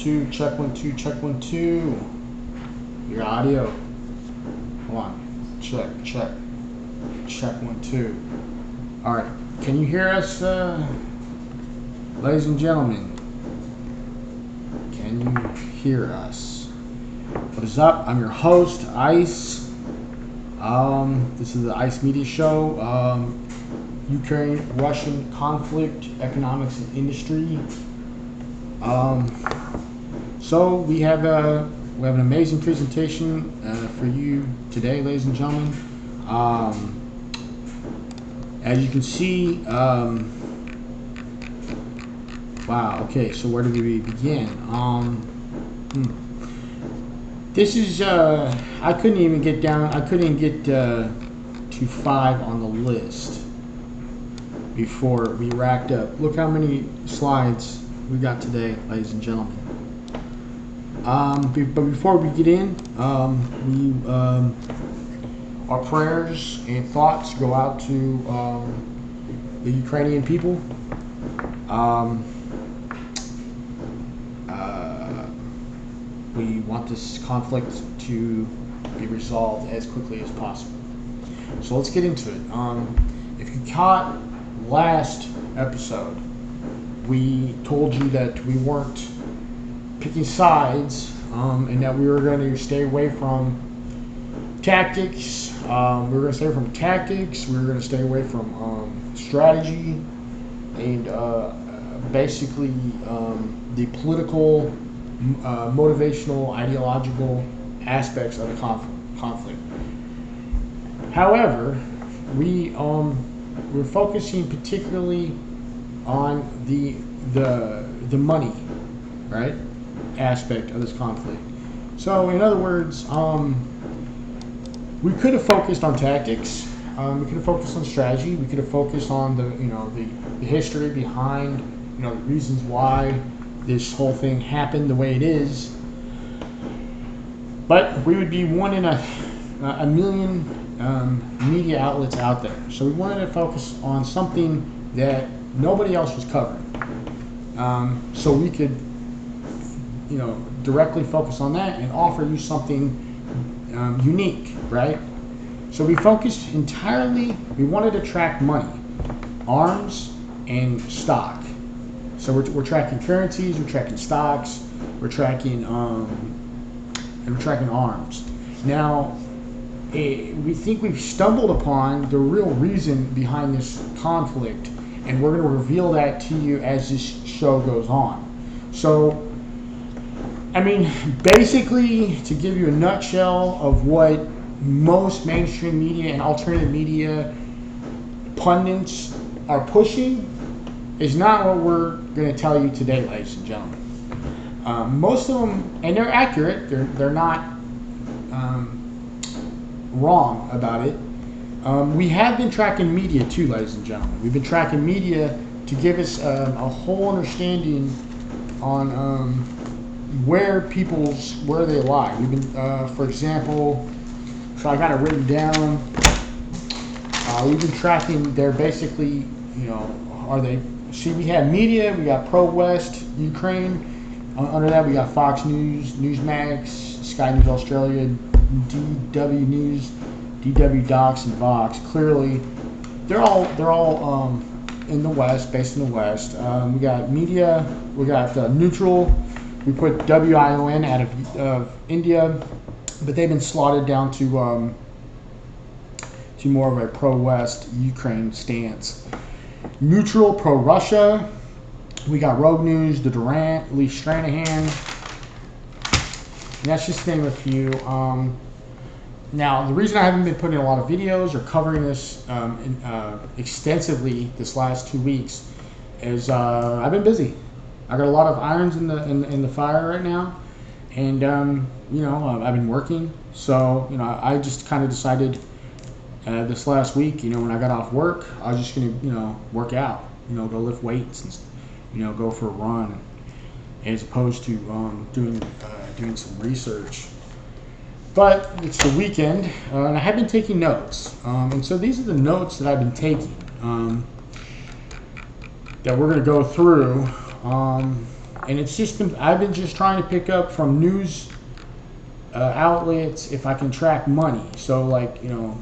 two, check 1 2, check 1 2. Your audio. Hold on. Check 1 2. All right. Can you hear us, ladies and gentlemen? Can you hear us? What is up? I'm your host, Ice. This is the Ice Media Show. Ukraine-Russian conflict, economics and industry. So we have an amazing presentation for you today, ladies and gentlemen. As you can see, wow. Okay, so where do we begin? This is I couldn't even get down. I couldn't get to 5 on the list before we racked up. Look how many slides we got today, ladies and gentlemen. But before we get in, our prayers and thoughts go out to the Ukrainian people. We want this conflict to be resolved as quickly as possible. So let's get into it. If you caught last episode, we told you that we weren't picking sides, and that we were going to stay away from tactics. We were going to stay away from tactics. We were going to stay away from strategy, and basically the political, motivational, ideological aspects of the conflict. However, we're focusing particularly on the money, right, aspect of this conflict. So, in other words, we could have focused on tactics. We could have focused on strategy. We could have focused on the history behind, the reasons why this whole thing happened the way it is. But we would be one in a million media outlets out there. So we wanted to focus on something that nobody else was covering. So we could, directly focus on that and offer you something unique, right? So we focused entirely, we wanted to track money, arms, and stock. So we're tracking currencies, we're tracking stocks, we're tracking and we're tracking arms. Now, we think we've stumbled upon the real reason behind this conflict, and we're going to reveal that to you as this show goes on. So, basically, to give you a nutshell of what most mainstream media and alternative media pundits are pushing is not what we're going to tell you today, ladies and gentlemen. Most of them, and they're accurate, they're not wrong about it. We have been tracking media too, ladies and gentlemen. We've been tracking media to give us a whole understanding on where they lie. We've been, for example, so I got it written down. We've been tracking. They're basically, are they? See, we have media. We got Pro-West Ukraine. Under that, we got Fox News, Newsmax, Sky News Australia, DW News, DW Docs, and Vox. Clearly, they're all in the West, based in the West. We got media. We got neutral. We put WION out of India, but they've been slotted down to more of a pro-West Ukraine stance. Neutral, pro-Russia. We got Rogue News, The Durant, Lee Stranahan. And that's just to name a few. Now, the reason I haven't been putting a lot of videos or covering this extensively this last 2 weeks is I've been busy. I got a lot of irons in the fire right now, and I've been working. So I just kind of decided this last week, when I got off work, I was just gonna work out, go lift weights and go for a run, as opposed to doing some research. But it's the weekend, and I have been taking notes, and so these are the notes that I've been taking that we're going to go through. and it's just been, I've been just trying to pick up from news outlets if I can track money. So like, you know,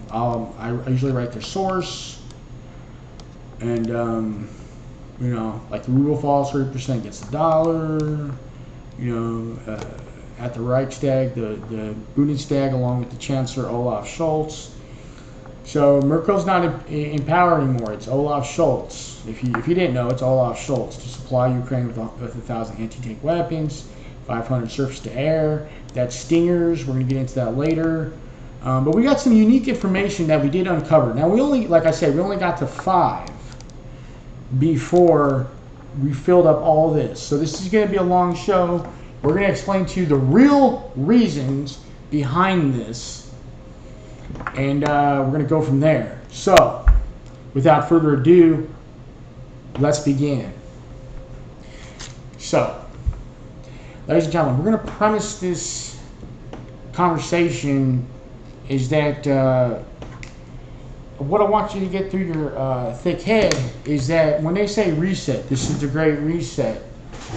I usually write their source, and you know, like the ruble falls 30% against the dollar. You know, at the Reichstag, the Bundestag, along with the Chancellor Olaf Scholz. So Merkel's not in power anymore. It's Olaf Scholz. If you didn't know, it's Olaf Scholz to supply Ukraine with 1,000 anti-tank weapons, 500 surface-to-air. That's Stingers. We're going to get into that later. But we got some unique information that we did uncover. Now, we only, like I said, we only got to 5 before we filled up all this. So this is going to be a long show. We're going to explain to you the real reasons behind this. And we're going to go from there. So, without further ado, let's begin. So, ladies and gentlemen, we're going to premise this conversation is that what I want you to get through your thick head is that when they say reset, this is the Great Reset,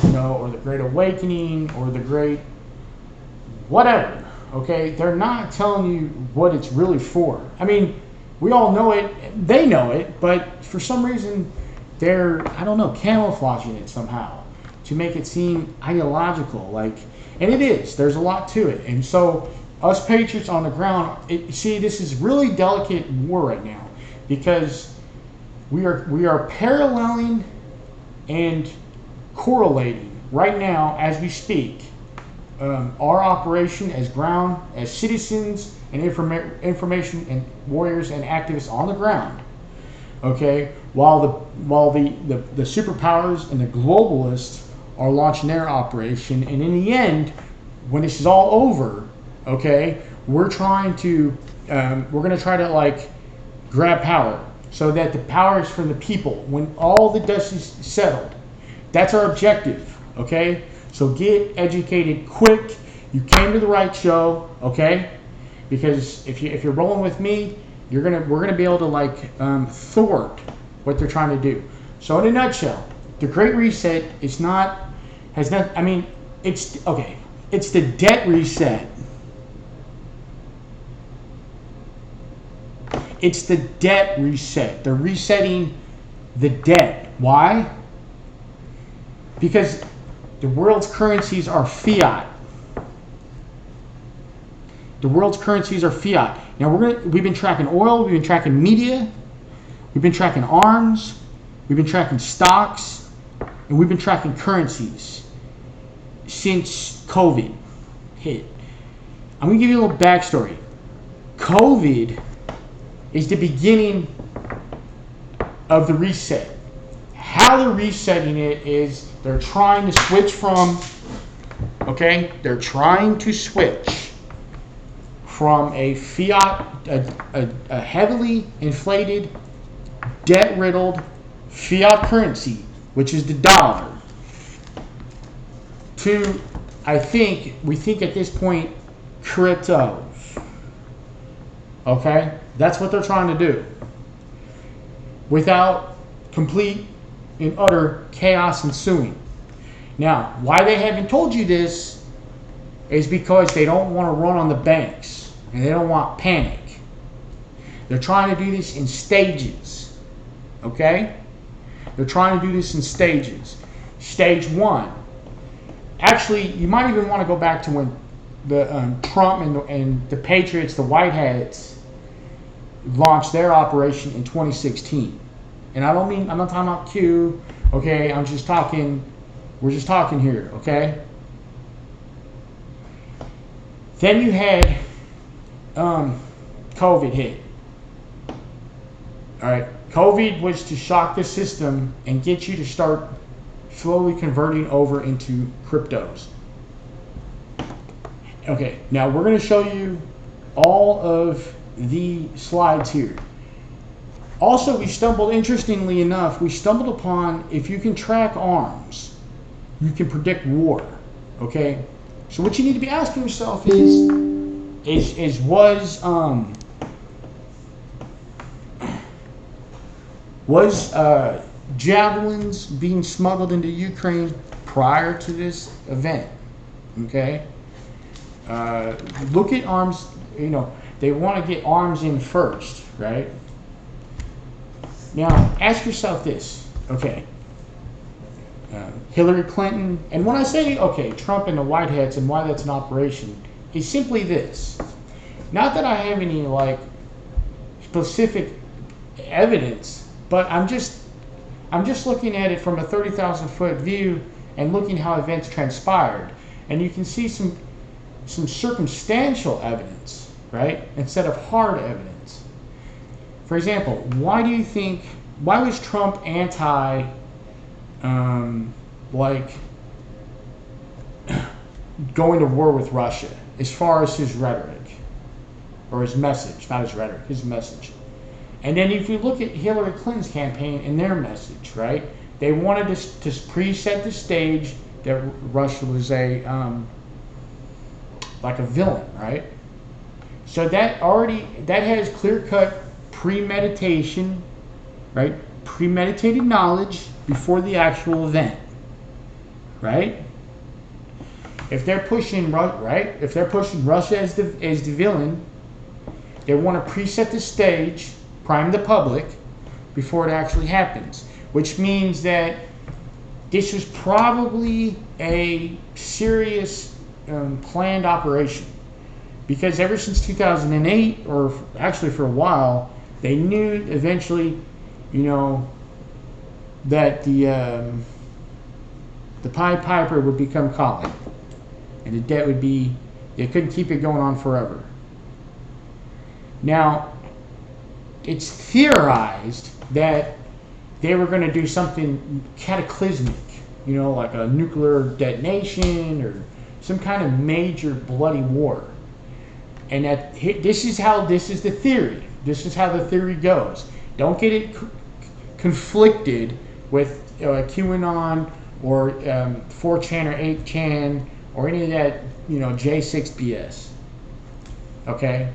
you know, or the Great Awakening, or the Great whatever. Okay, they're not telling you what it's really for. I mean, we all know it, they know it, but for some reason they're, I don't know, camouflaging it somehow to make it seem ideological. Like, and it is. There's a lot to it. And so us patriots on the ground, see, this is really delicate war right now because we are paralleling and correlating right now as we speak. Our operation as ground, as citizens and information and warriors and activists on the ground, okay, while the superpowers and the globalists are launching their operation, and in the end, when this is all over, okay, we're going to try to like grab power so that the power is from the people. When all the dust is settled, that's our objective, okay. So get educated quick. You came to the right show, okay? Because if you're rolling with me, we're gonna be able to like thwart what they're trying to do. So in a nutshell, the Great Reset is I mean, it's okay. It's the debt reset. It's the debt reset. They're resetting the debt. Why? Because the world's currencies are fiat. The world's currencies are fiat. Now we've been tracking oil, we've been tracking media, we've been tracking arms, we've been tracking stocks, and we've been tracking currencies since COVID hit. I'm gonna give you a little backstory. COVID is the beginning of the reset. How they're resetting it is they're trying to switch from, okay, they're trying to switch from a fiat, a heavily inflated, debt-riddled fiat currency, which is the dollar, to, we think at this point, cryptos. Okay? That's what they're trying to do. Without complete and utter chaos ensuing. Now, why they haven't told you this is because they don't want to run on the banks and they don't want panic. They're trying to do this in stages. Okay? They're trying to do this in stages. Stage 1. Actually, you might even want to go back to when the Trump and the Patriots, the White Hats, launched their operation in 2016. And I'm not talking about Q, okay? we're just talking here, okay? Then you had COVID hit. All right, COVID was to shock the system and get you to start slowly converting over into cryptos. Okay, now we're going to show you all of the slides here. Also, interestingly enough, we stumbled upon, if you can track arms, you can predict war, okay? So what you need to be asking yourself is was javelins being smuggled into Ukraine prior to this event. Okay. Look at arms. You know, they want to get arms in first, right? Now, ask yourself this. Okay. Hillary Clinton, and when I say, okay, Trump and the White Hats and why that's an operation, is simply this. Not that I have any, like, specific evidence, but I'm just looking at it from a 30,000 foot view and looking how events transpired. And you can see some circumstantial evidence, right, instead of hard evidence. For example, why was Trump anti, like, going to war with Russia, as far as his rhetoric, or his message, not his rhetoric, his message. And then if you look at Hillary Clinton's campaign and their message, right, they wanted to preset the stage that Russia was like a villain, right? So that has clear-cut premeditation, right? Premeditated knowledge before the actual event, right? If they're pushing Russia as the villain, they want to preset the stage, prime the public before it actually happens, which means that this was probably a serious planned operation, because ever since 2008, or actually for a while, they knew eventually, you know, that the Pied Piper would become Colin, and the debt would be, they couldn't keep it going on forever. Now, it's theorized that they were going to do something cataclysmic, you know, like a nuclear detonation or some kind of major bloody war. And this is the theory. This is how the theory goes. Don't get it conflicted with QAnon or 4chan or 8chan or any of that, you know, J6 BS. Okay?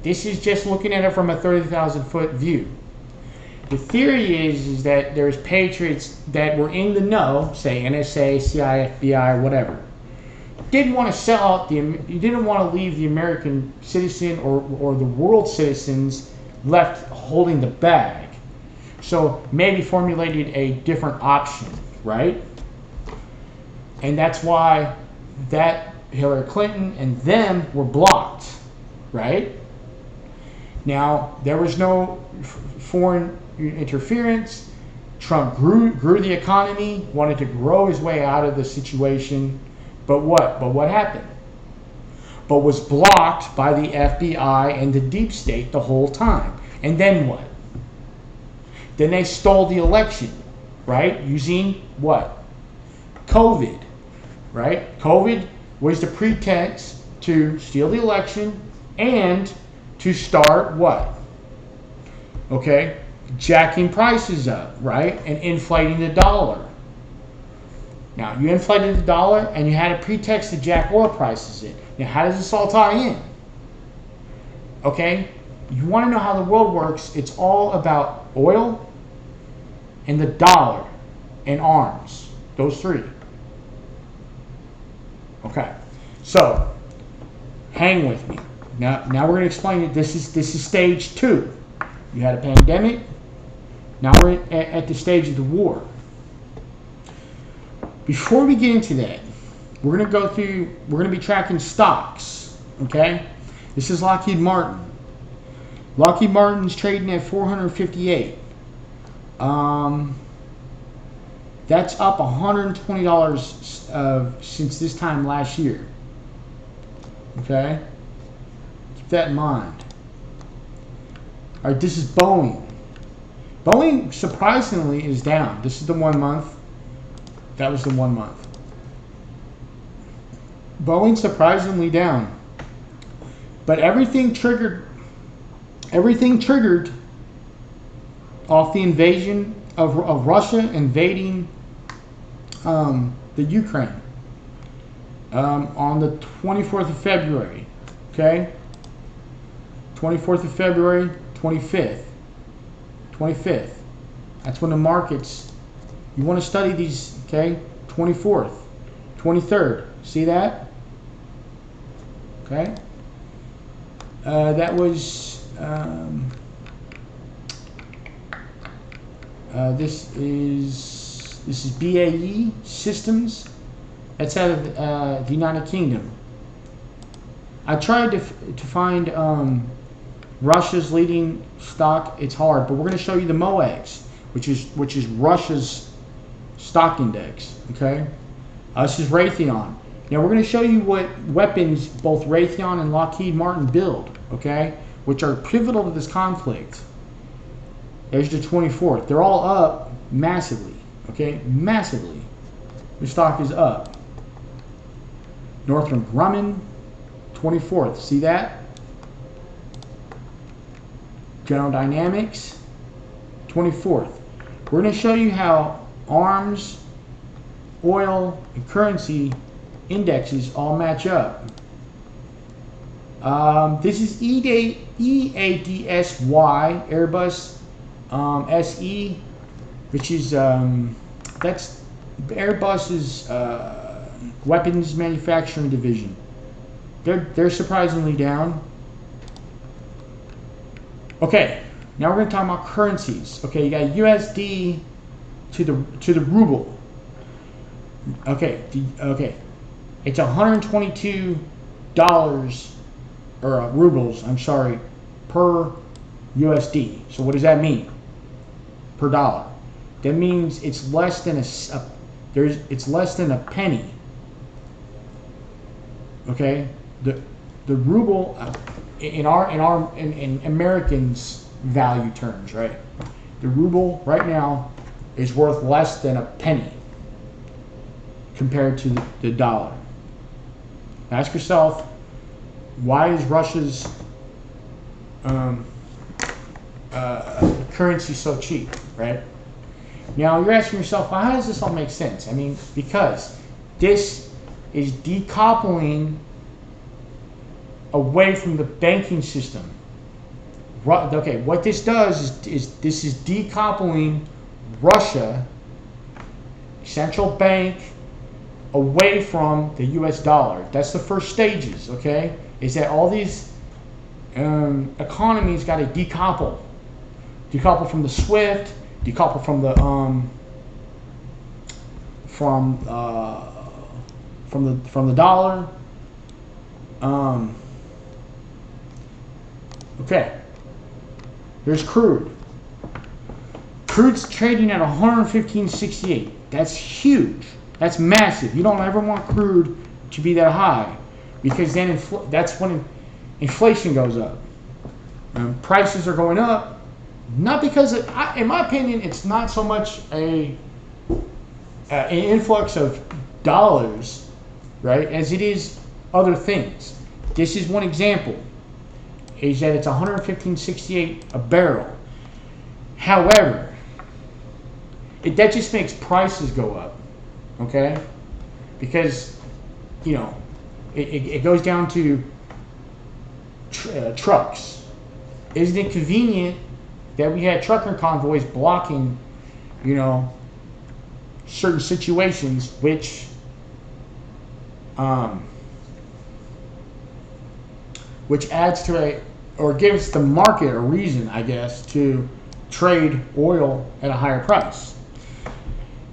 This is just looking at it from a 30,000 foot view. The theory is that there's patriots that were in the know, say NSA, CIA, FBI, whatever. Didn't want to sell out you didn't want to leave the American citizen or the world citizens left holding the bag. So maybe formulated a different option, right? And that's why that Hillary Clinton and them were blocked, right? Now, there was no foreign interference. Trump grew the economy, wanted to grow his way out of the situation. But what happened? But was blocked by the FBI and the deep state the whole time. And then what? Then they stole the election, right? Using what? COVID, right? COVID was the pretext to steal the election and to start what? Okay, jacking prices up, right? And inflating the dollar. Now, you inflated the dollar and you had a pretext to jack oil prices in. Now, how does this all tie in? Okay, you want to know how the world works, it's all about oil and the dollar and arms. Those three. Okay, so hang with me. Now we're going to explain it. This is stage 2. You had a pandemic. Now we're at the stage of the war. Before we get into that, we're going to be tracking stocks. Okay, this is Lockheed Martin. Lockheed Martin's trading at 458. That's up $120 since this time last year. Okay, keep that in mind. All right, this is Boeing. Boeing surprisingly is down. This is the 1 month. That was the 1 month. Boeing surprisingly down. But everything triggered off the invasion of Russia invading the Ukraine on the 24th of February. Okay? 24th of February, 25th. That's when the markets, you want to study these, okay? 24th, 23rd. See that? Okay. That was this is BAE Systems. That's out of the United Kingdom. I tried to find Russia's leading stock. It's hard, but we're going to show you the MOEX, which is Russia's stock index. Okay, this is Raytheon. Now we're going to show you what weapons both Raytheon and Lockheed Martin build. Okay, which are pivotal to this conflict. There's the 24th. They're all up massively. Okay, massively. The stock is up. Northrop Grumman, 24th. See that? General Dynamics, 24th. We're going to show you how arms, oil, and currency indexes all match up. This is EADSY, Airbus SE, which is that's Airbus's weapons manufacturing division. They're surprisingly down. Okay, now we're going to talk about currencies. Okay, you got USD to the ruble. Okay, it's $122 or rubles. I'm sorry, per USD. So what does that mean? Per dollar. That means it's less than it's less than a penny. Okay, the ruble in Americans value terms, right? The ruble right now is worth less than a penny compared to the dollar. Ask yourself, why is Russia's currency so cheap, right? Now you're asking yourself, well, how does this all make sense? I mean, because this is decoupling away from the banking system. Okay, what this does is this is decoupling Russia, central bank, away from the US dollar. That's the first stages, okay? Is that all these economies got to decouple. Decouple from the SWIFT, decouple from the from the dollar. Okay. Here's crude. Crude's trading at 115.68. That's huge. That's massive. You don't ever want crude to be that high, because then that's when inflation goes up. Prices are going up, not because in my opinion, it's not so much an influx of dollars, right, as it is other things. This is one example. Is that it's 115.68 a barrel. However, that just makes prices go up, okay? Because, you know, it goes down to trucks. Isn't it convenient that we had trucker convoys blocking, you know, certain situations, which adds to or gives the market a reason, I guess, to trade oil at a higher price.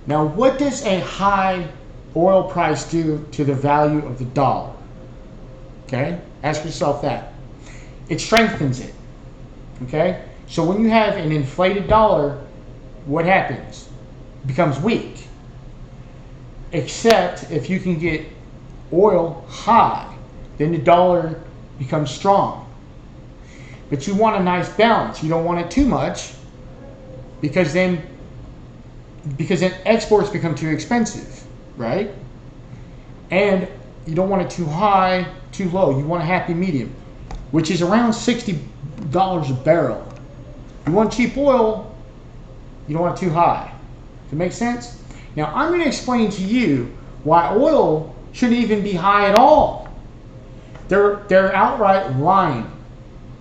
Now, what does a high oil price do to the value of the dollar? Okay, ask yourself that. It strengthens it. Okay, so when you have an inflated dollar, what happens? It becomes weak. Except if you can get oil high, then the dollar becomes strong. But you want a nice balance. You don't want it too much, because then exports become too expensive, right? And you don't want it too high, too low. You want a happy medium, which is around $60 a barrel. You want cheap oil, you don't want it too high. Does it make sense? Now I'm going to explain to you why oil shouldn't even be high at all. They're outright lying.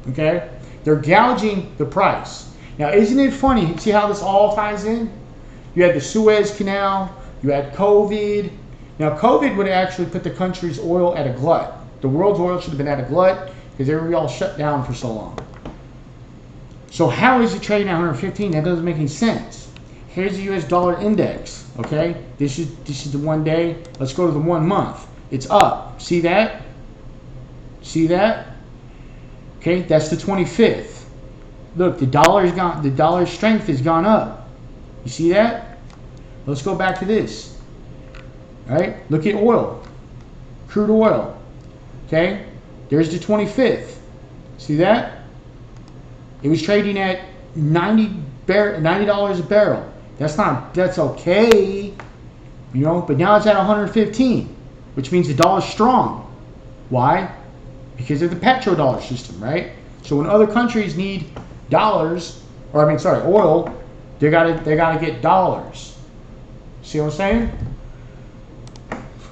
Okay? They're gouging the price. Now, isn't it funny? See how this all ties in? You had the Suez Canal, You had COVID. Now, COVID would actually put the country's oil at a glut. The world's oil should have been at a glut because they were all shut down for so long. So how is it trading at 115? That doesn't make any sense. Here's the US dollar index. Okay, this is the 1 day. Let's go to the 1 month. It's up. See that? See that? Okay, that's the 25th. Look, the dollar's strength has gone up. You see that? Let's go back to this. All right, look at oil, crude oil. Okay, there's the 25th. See that? It was trading at $90 a barrel. That's okay, you know, but now it's at 115, which means the dollar's strong. Why? Because of the petrodollar system, right? So when other countries need oil, they gotta get dollars. See what I'm saying?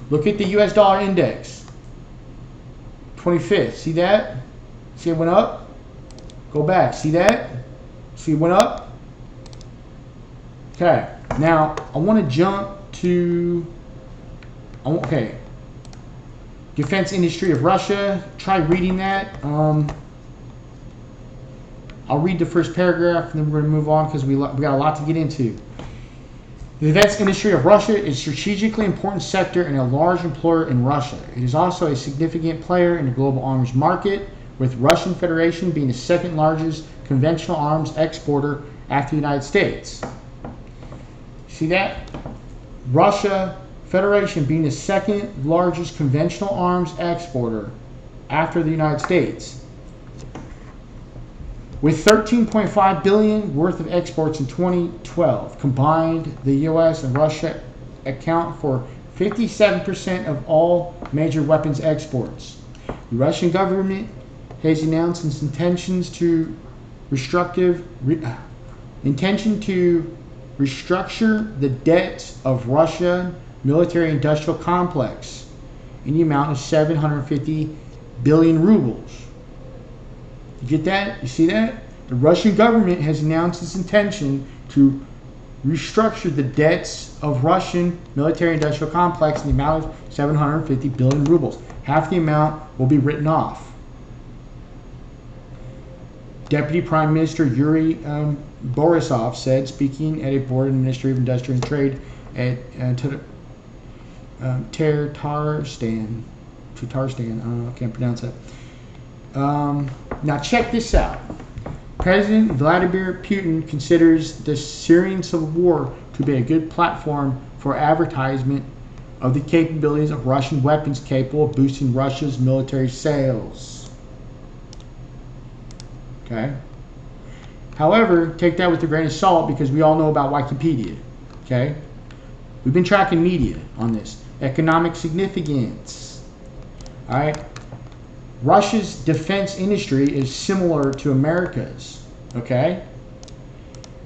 Look at the US dollar index. 25th. See that? See it went up? Go back. See that? See it went up? Okay. Now I want to jump to defense industry of Russia. Try reading that. I'll read the first paragraph and then we're going to move on because we got a lot to get into. The defense industry of Russia is a strategically important sector and a large employer in Russia. It is also a significant player in the global arms market, with Russian Federation being the second largest conventional arms exporter after the United States. See that? Russia Federation being the second largest conventional arms exporter after the United States. With $13.5 billion worth of exports in 2012, combined, the U.S. and Russia account for 57% of all major weapons exports. The Russian government has announced its intention to restructure the debts of Russian military-industrial complex in the amount of 750 billion rubles. You get that? You see that? The Russian government has announced its intention to restructure the debts of Russian military-industrial complex in the amount of 750 billion rubles. Half the amount will be written off. Deputy Prime Minister Yuri Borisov said, speaking at a board of Ministry of Industry and Trade at Tatarstan. I can't pronounce that. Now check this out. President Vladimir Putin considers the Syrian civil war to be a good platform for advertisement of the capabilities of Russian weapons capable of boosting Russia's military sales. Okay. However, take that with a grain of salt because we all know about Wikipedia. Okay. We've been tracking media on this. Economic significance. All right. Russia's defense industry is similar to America's, okay?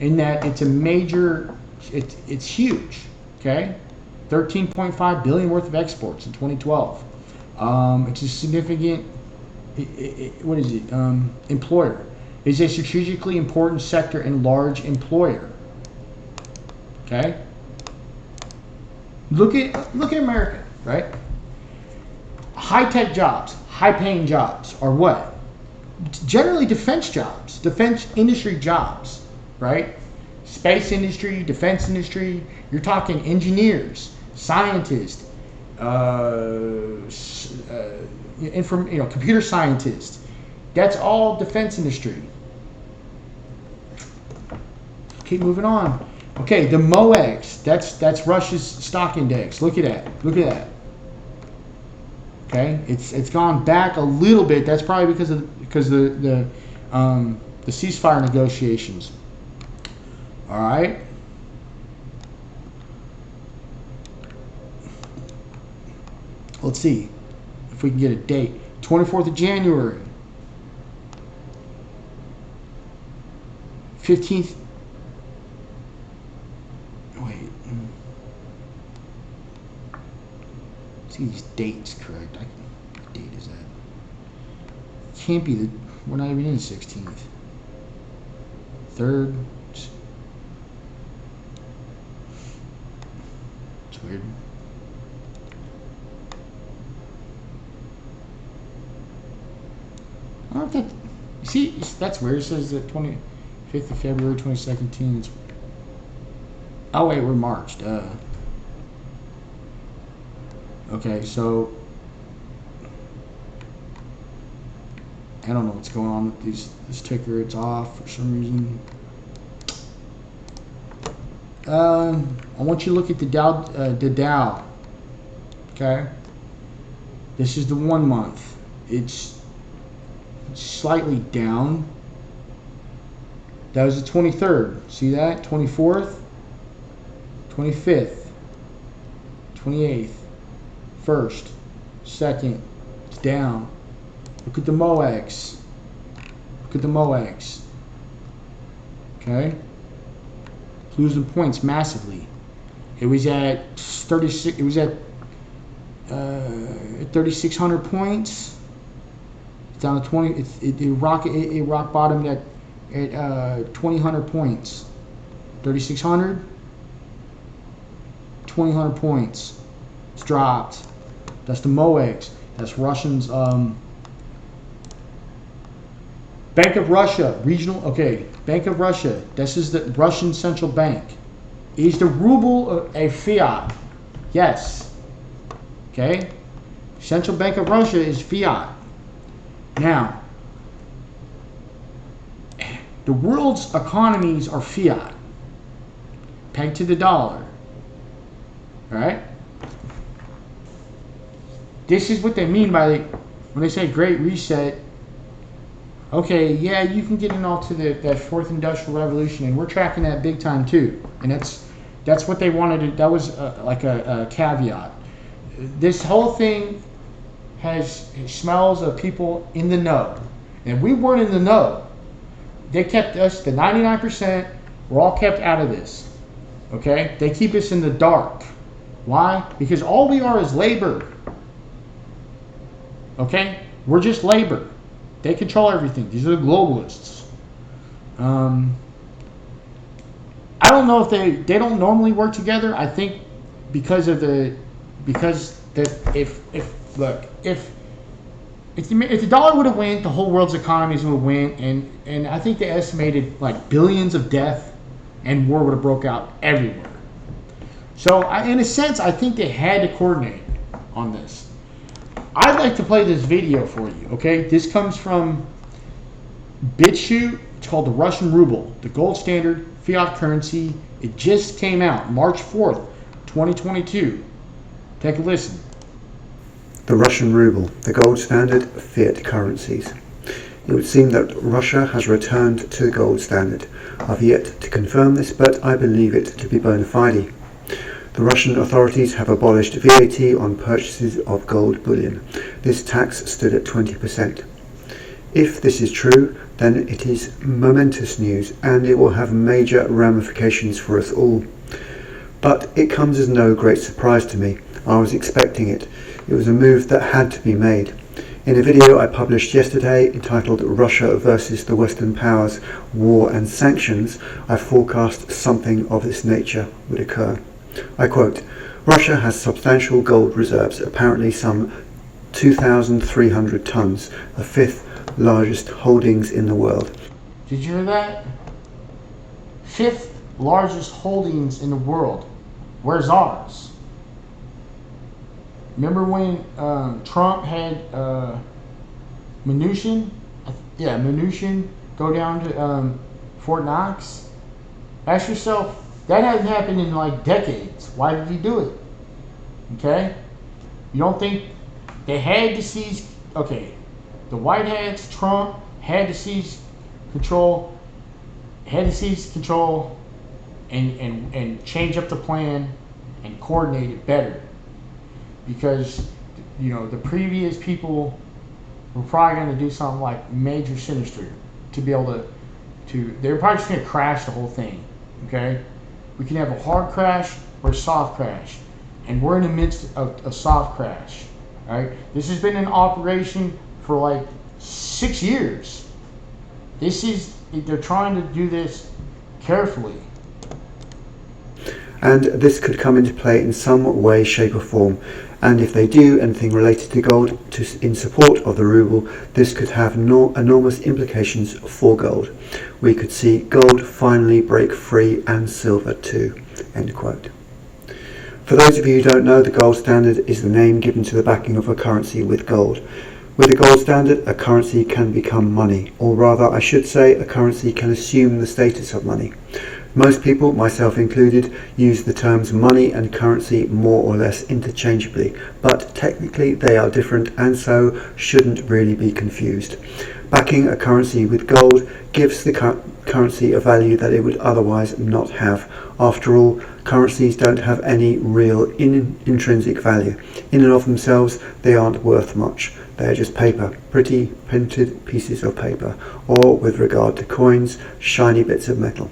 In that it's a major, it's huge, okay? 13.5 billion worth of exports in 2012. It's a significant, employer. It's a strategically important sector and large employer, okay? Look at America, right? High-tech jobs, high-paying jobs are what? Generally defense jobs, defense industry jobs, right? Space industry, defense industry. You're talking engineers, scientists, computer scientists. That's all defense industry. Keep moving on. Okay, the MOEX. That's Russia's stock index. Look at that. Look at that. Okay, it's gone back a little bit. That's probably because the ceasefire negotiations. All right. Let's see if we can get a date. 24th of January. 15th. Wait. See these dates correct. What date is that? Can't be we're not even in the 16th. 3rd. weird. I don't know if that. See, that's weird. It says that 25th of February 2017. Oh wait, we're March. Okay, so I don't know what's going on with this ticker. It's off for some reason. I want you to look at the Dow. Okay, this is the 1 month. It's slightly down. That was the 23rd. See that? 24th, 25th, 28th, 1st, 2nd. It's down. Look at the MOEX. Look at the MOEX. Okay? It's losing points massively. It was at 36. It was at 3,600 points. It's down to 20. It rock bottomed at 2,000 points. 3,600. 2,000 points. It's dropped. That's the MOEX. That's Russians. Bank of Russia, regional. Okay, Bank of Russia. This is the Russian central bank. Is the ruble a fiat? Yes. Okay. Central Bank of Russia is fiat. Now, the world's economies are fiat, pegged to the dollar. All right. This is what they mean by when they say Great Reset. Okay, yeah, you can get in all to that fourth industrial revolution, and we're tracking that big time too. And that's what they wanted to. That was like a caveat. This whole thing smells of people in the know, and we weren't in the know. They kept us, the 99%. We're all kept out of this. Okay, they keep us in the dark. Why? Because all we are is labor. Okay, we're just labor. They control everything. These are the globalists. I don't know if they don't normally work together. I think because if the dollar would have went, the whole world's economies would have went, and I think they estimated like billions of death, and war would have broke out everywhere. So in a sense, I think they had to coordinate on this. I'd like to play this video for you, okay? This comes from BitChute. It's called the Russian Ruble, the gold standard fiat currency. It just came out March 4th, 2022. Take a listen. The Russian ruble, the gold standard of fiat currencies. It would seem that Russia has returned to the gold standard. I've yet to confirm this, but I believe it to be bona fide. The Russian authorities have abolished VAT on purchases of gold bullion. This tax stood at 20%. If this is true, then it is momentous news, and it will have major ramifications for us all. But it comes as no great surprise to me. I was expecting it. It was a move that had to be made. In a video I published yesterday entitled Russia versus the Western Powers, War and Sanctions, I forecast something of this nature would occur. I quote, Russia has substantial gold reserves, apparently some 2,300 tons, the fifth largest holdings in the world. Did you hear that? Fifth largest holdings in the world. Where's ours? Remember when Trump had Mnuchin? Yeah, Mnuchin go down to Fort Knox? Ask yourself, that hasn't happened in like decades. Why did he do it? Okay? You don't think they had to seize? Okay, the White Hats, Trump had to seize control, and change up the plan and coordinate it better. Because, the previous people were probably going to do something like major sinister to be able to they're probably just going to crash the whole thing. Okay? We can have a hard crash or a soft crash. And we're in the midst of a soft crash. All right? This has been in operation for like 6 years. They're trying to do this carefully. and this could come into play in some way, shape or form. And if they do anything related to gold in support of the ruble, this could have enormous implications for gold. We could see gold finally break free and silver too." End quote. For those of you who don't know, the gold standard is the name given to the backing of a currency with gold. With a gold standard, a currency can become money, or rather I should say a currency can assume the status of money. Most people, myself included, use the terms money and currency more or less interchangeably, but technically they are different and so shouldn't really be confused. Backing a currency with gold gives the currency a value that it would otherwise not have. After all, currencies don't have any real intrinsic value. In and of themselves, they aren't worth much. They are just paper, pretty printed pieces of paper, or with regard to coins, shiny bits of metal.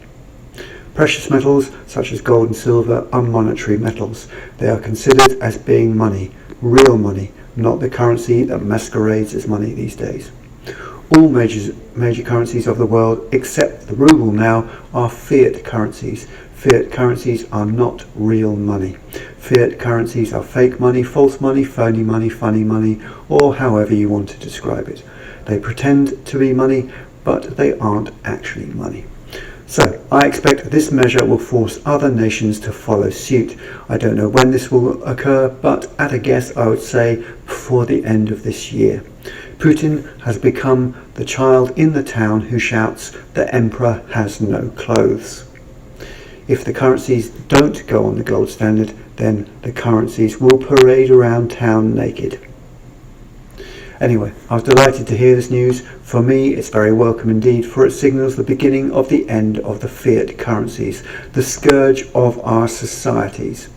Precious metals, such as gold and silver, are monetary metals. They are considered as being money, real money, not the currency that masquerades as money these days. All major currencies of the world, except the ruble now, are fiat currencies. Fiat currencies are not real money. Fiat currencies are fake money, false money, phony money, funny money, or however you want to describe it. They pretend to be money, but they aren't actually money. So, I expect this measure will force other nations to follow suit. I don't know when this will occur, but at a guess I would say before the end of this year. Putin has become the child in the town who shouts, "The emperor has no clothes." If the currencies don't go on the gold standard, then the currencies will parade around town naked. Anyway, I was delighted to hear this news. For me, it's very welcome indeed, for it signals the beginning of the end of the fiat currencies, the scourge of our societies.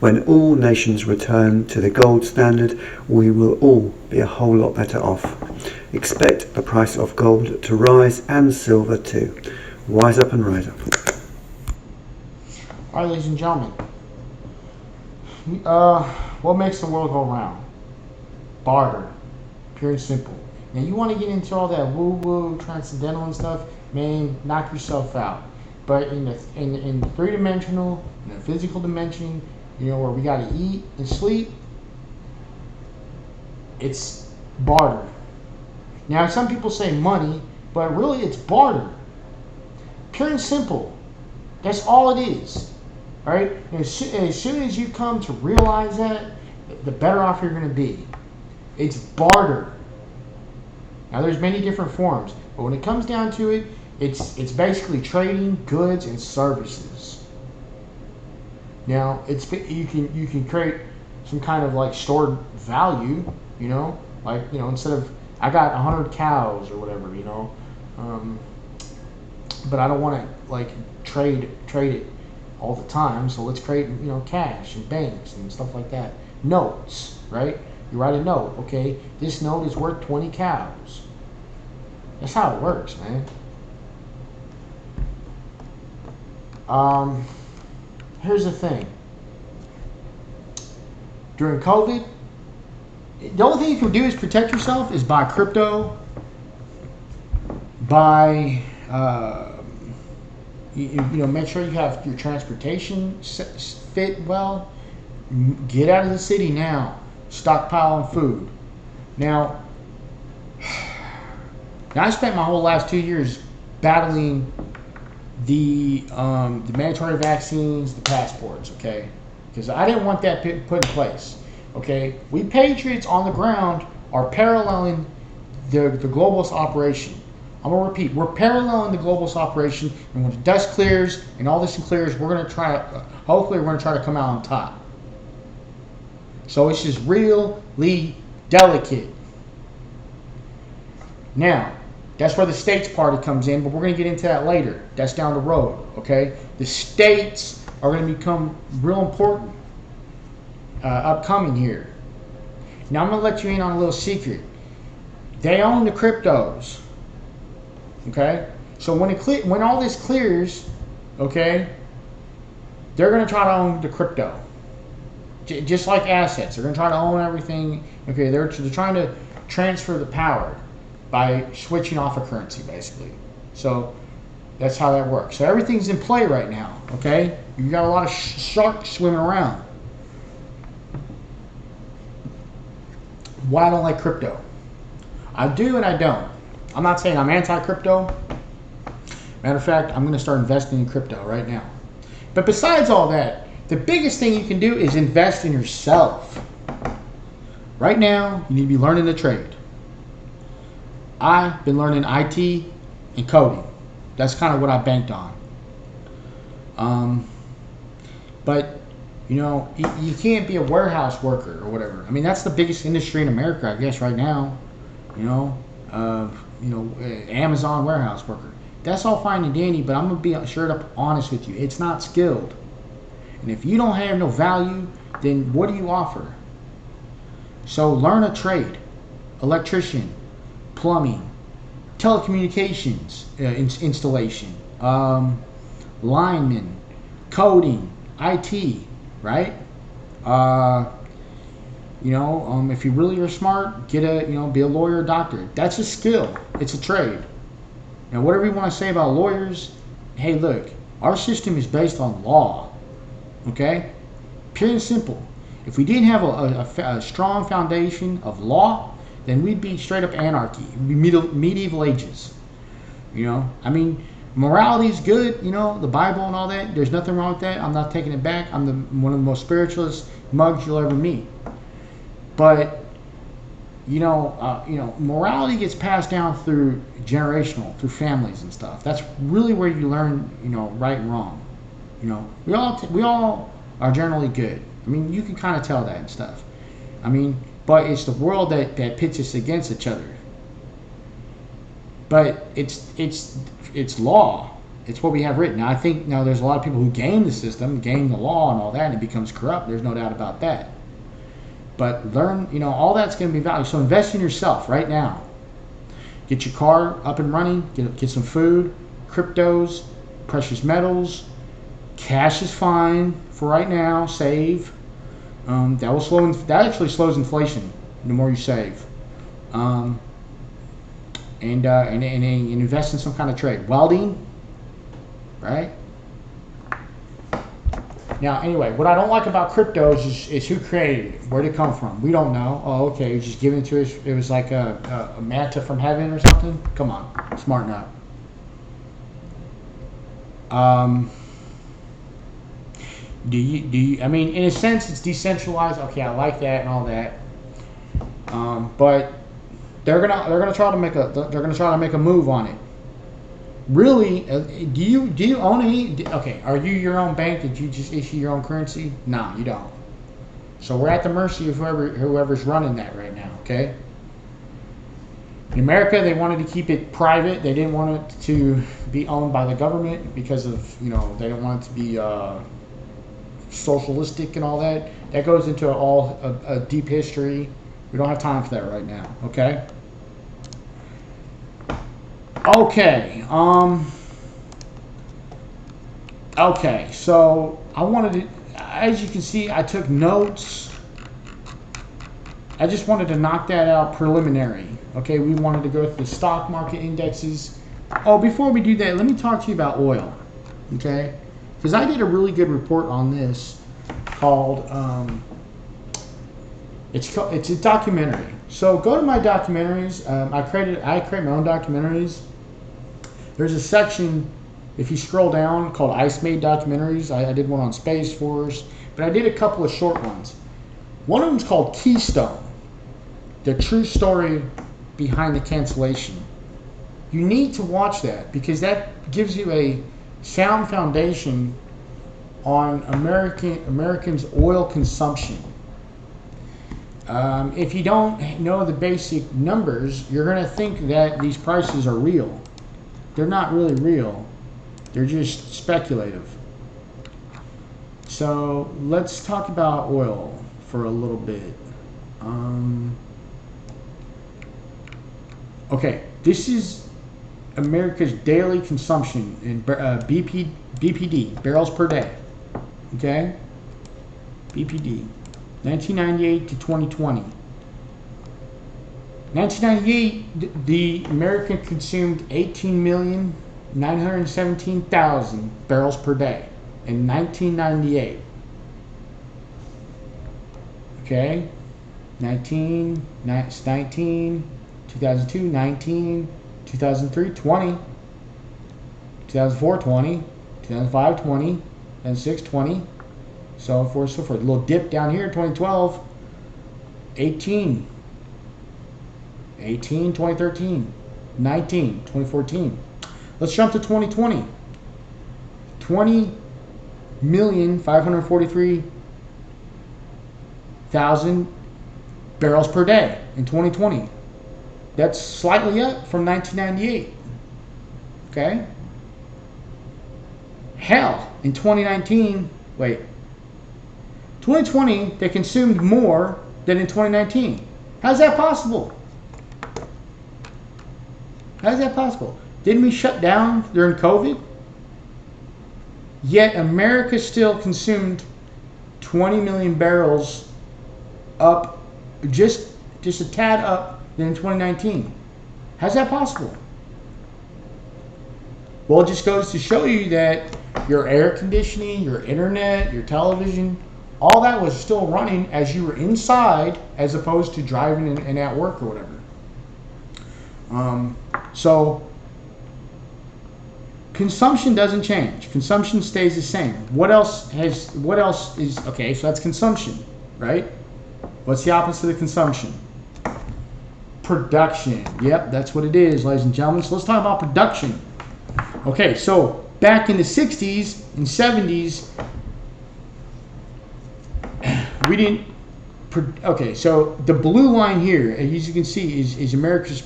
When all nations return to the gold standard, we will all be a whole lot better off. Expect the price of gold to rise, and silver too. Wise up and rise up. All right, ladies and gentlemen. What makes the world go round? Barter. Pure and simple. Now, you want to get into all that woo-woo, transcendental and stuff, man, knock yourself out. But in the three-dimensional, in the physical dimension, where we got to eat and sleep, it's barter. Now, some people say money, but really it's barter. Pure and simple. That's all it is. All right? And as soon as you come to realize that, the better off you're going to be. It's barter. Now, there's many different forms, but when it comes down to it, it's basically trading goods and services. Now, you can create some kind of like stored value, instead of I got 100 cows or whatever, but I don't want to like trade it all the time. So let's create cash and banks and stuff like that. Notes, right? You write a note. Okay, this note is worth 20 cows. That's how it works, man. Here's the thing. During COVID, the only thing you can do is protect yourself is buy crypto, buy, make sure you have your transportation fit well. Get out of the city now. Stockpile on food. Now I spent my whole last 2 years battling the mandatory vaccines, the passports, okay? Because I didn't want that put in place, okay? We patriots on the ground are paralleling the globalist operation. I'm going to repeat, we're paralleling the globalist operation, and when the dust clears and all this clears, we're going to hopefully we're going to try to come out on top. So it's just really delicate. Now, that's where the states party comes in, but we're going to get into that later. That's down the road, okay? The states are going to become real important upcoming here. Now, I'm going to let you in on a little secret. They own the cryptos, okay? So when all this clears, okay, they're going to try to own the crypto. Just like assets. They're going to try to own everything. Okay, they're trying to transfer the power by switching off a currency, basically. So That's how that works. So everything's in play right now, okay? You got a lot of sharks swimming around. Why I don't like crypto? I do and I don't. I'm not saying I'm anti-crypto. Matter of fact, I'm going to start investing in crypto right now. But besides all that, the biggest thing you can do is invest in yourself. Right now, you need to be learning the trade. I've been learning IT and coding. That's kind of what I banked on. But you know, you can't be a warehouse worker or whatever. I mean, that's the biggest industry in America, I guess, right now. You know, Amazon warehouse worker. That's all fine and dandy, but I'm gonna be straight up honest with you. It's not skilled, and if you don't have no value, then what do you offer? So learn a trade: electrician, plumbing, telecommunications installation, lineman, coding, IT, right? If you really are smart, be a lawyer or doctor. That's a skill. It's a trade. Now, whatever you want to say about lawyers, hey, look, our system is based on law, okay? Pure and simple. If we didn't have a strong foundation of law, then we'd be straight up anarchy. We'd be medieval ages. I mean, morality is good, the Bible and all that. There's nothing wrong with that. I'm not taking it back. I'm one of the most spiritualist mugs you'll ever meet. But morality gets passed down through through families and stuff. That's really where you learn, right and wrong. We all are generally good. I mean, you can kind of tell that and stuff. I mean, but it's the world that pits us against each other. But it's law. It's what we have written. Now, I think there's a lot of people who game the system, game the law and all that, and it becomes corrupt. There's no doubt about that. But learn, all that's going to be valuable. So invest in yourself right now. Get your car up and running. Get some food, cryptos, precious metals. Cash is fine for right now. Save. That actually slows inflation. The more you save. And invest in some kind of trade. Welding, right? Now, anyway, what I don't like about cryptos is who created it. Where did it come from? We don't know. Oh, okay, it was just given to us. It was like a manta from heaven or something. Come on, smarten up. Do you? I mean, in a sense, it's decentralized. Okay, I like that and all that. But they're gonna try to make a move on it. Really, do you own any? Okay, are you your own bank? Did you just issue your own currency? No, you don't. So we're at the mercy of whoever's running that right now. Okay. In America, they wanted to keep it private. They didn't want it to be owned by the government because of they didn't want it to be socialistic and all that. That goes into a deep history. We don't have time for that right now. Okay. Okay. Okay. So I wanted to, as you can see, I took notes. I just wanted to knock that out preliminary. Okay. We wanted to go through the stock market indexes. Oh, before we do that, let me talk to you about oil. Okay. Because I did a really good report on this called, it's a documentary. So go to my documentaries. I create my own documentaries. There's a section, if you scroll down, called Ice Made Documentaries. I did one on Space Force, but I did a couple of short ones. One of them is called Keystone, the true story behind the cancellation. You need to watch that because that gives you a sound foundation on Americans' oil consumption. If you don't know the basic numbers, you're going to think that these prices are real. They're not really real. They're just speculative. So let's talk about oil for a little bit. Okay, this is America's daily consumption in BPD, barrels per day. Okay? BPD. 1998 to 2020. 1998, the American consumed 18 million 917,000 barrels per day in 1998. Okay, 19, 2002, 19, 2003, 20, 2004, 20, 2005, 20, 2006, 20, so forth, so forth. A little dip down here, 2012, 18, 2013, 19, 2014. Let's jump to 2020. 20,543,000 barrels per day in 2020. That's slightly up from 1998. Okay? Hell, in 2020, they consumed more than in 2019. How's that possible? How's that possible? Didn't we shut down during COVID? Yet America still consumed 20 million barrels, up just a tad up than in 2019. How's that possible? Well, it just goes to show you that your air conditioning, your internet, your television, all that was still running as you were inside, as opposed to driving and at work or whatever. So consumption doesn't change. Consumption stays the same. What else is okay? So that's consumption, right? What's the opposite of consumption? Production. Yep, that's what it is, ladies and gentlemen. So let's talk about production. Okay, so back in the 60s and 70s, we didn't. Okay, so the blue line here, as you can see, is America's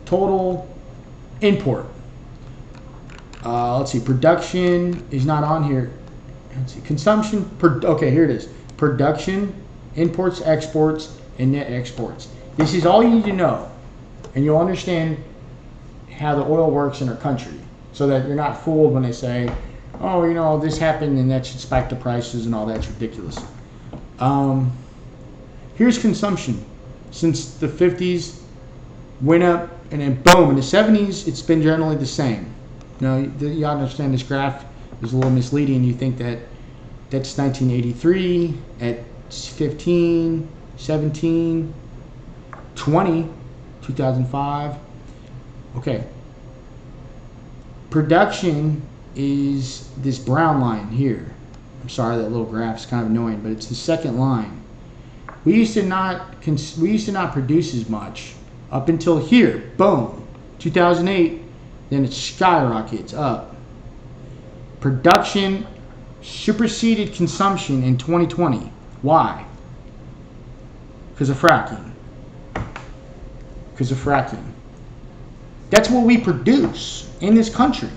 total import. Let's see, production is not on here. Let's see, consumption. Okay, here it is. Production, imports, exports, and net exports. This is all you need to know, and you'll understand how the oil works in our country, so that you're not fooled when they say, "Oh, you know, this happened and that should spike the prices and all that's ridiculous." Here's consumption. Since the 50s, went up, and then boom, in the 70s, it's been generally the same. Now, you understand this graph is a little misleading. You think that that's 1983 at 15, 17, 20, 2005. Okay. Production is this brown line here. I'm sorry, that little graph's kind of annoying, but it's the second line. We used to not produce as much up until here. Boom, 2008. Then it skyrockets up. Production superseded consumption in 2020. Why? Because of fracking. That's what we produce in this country.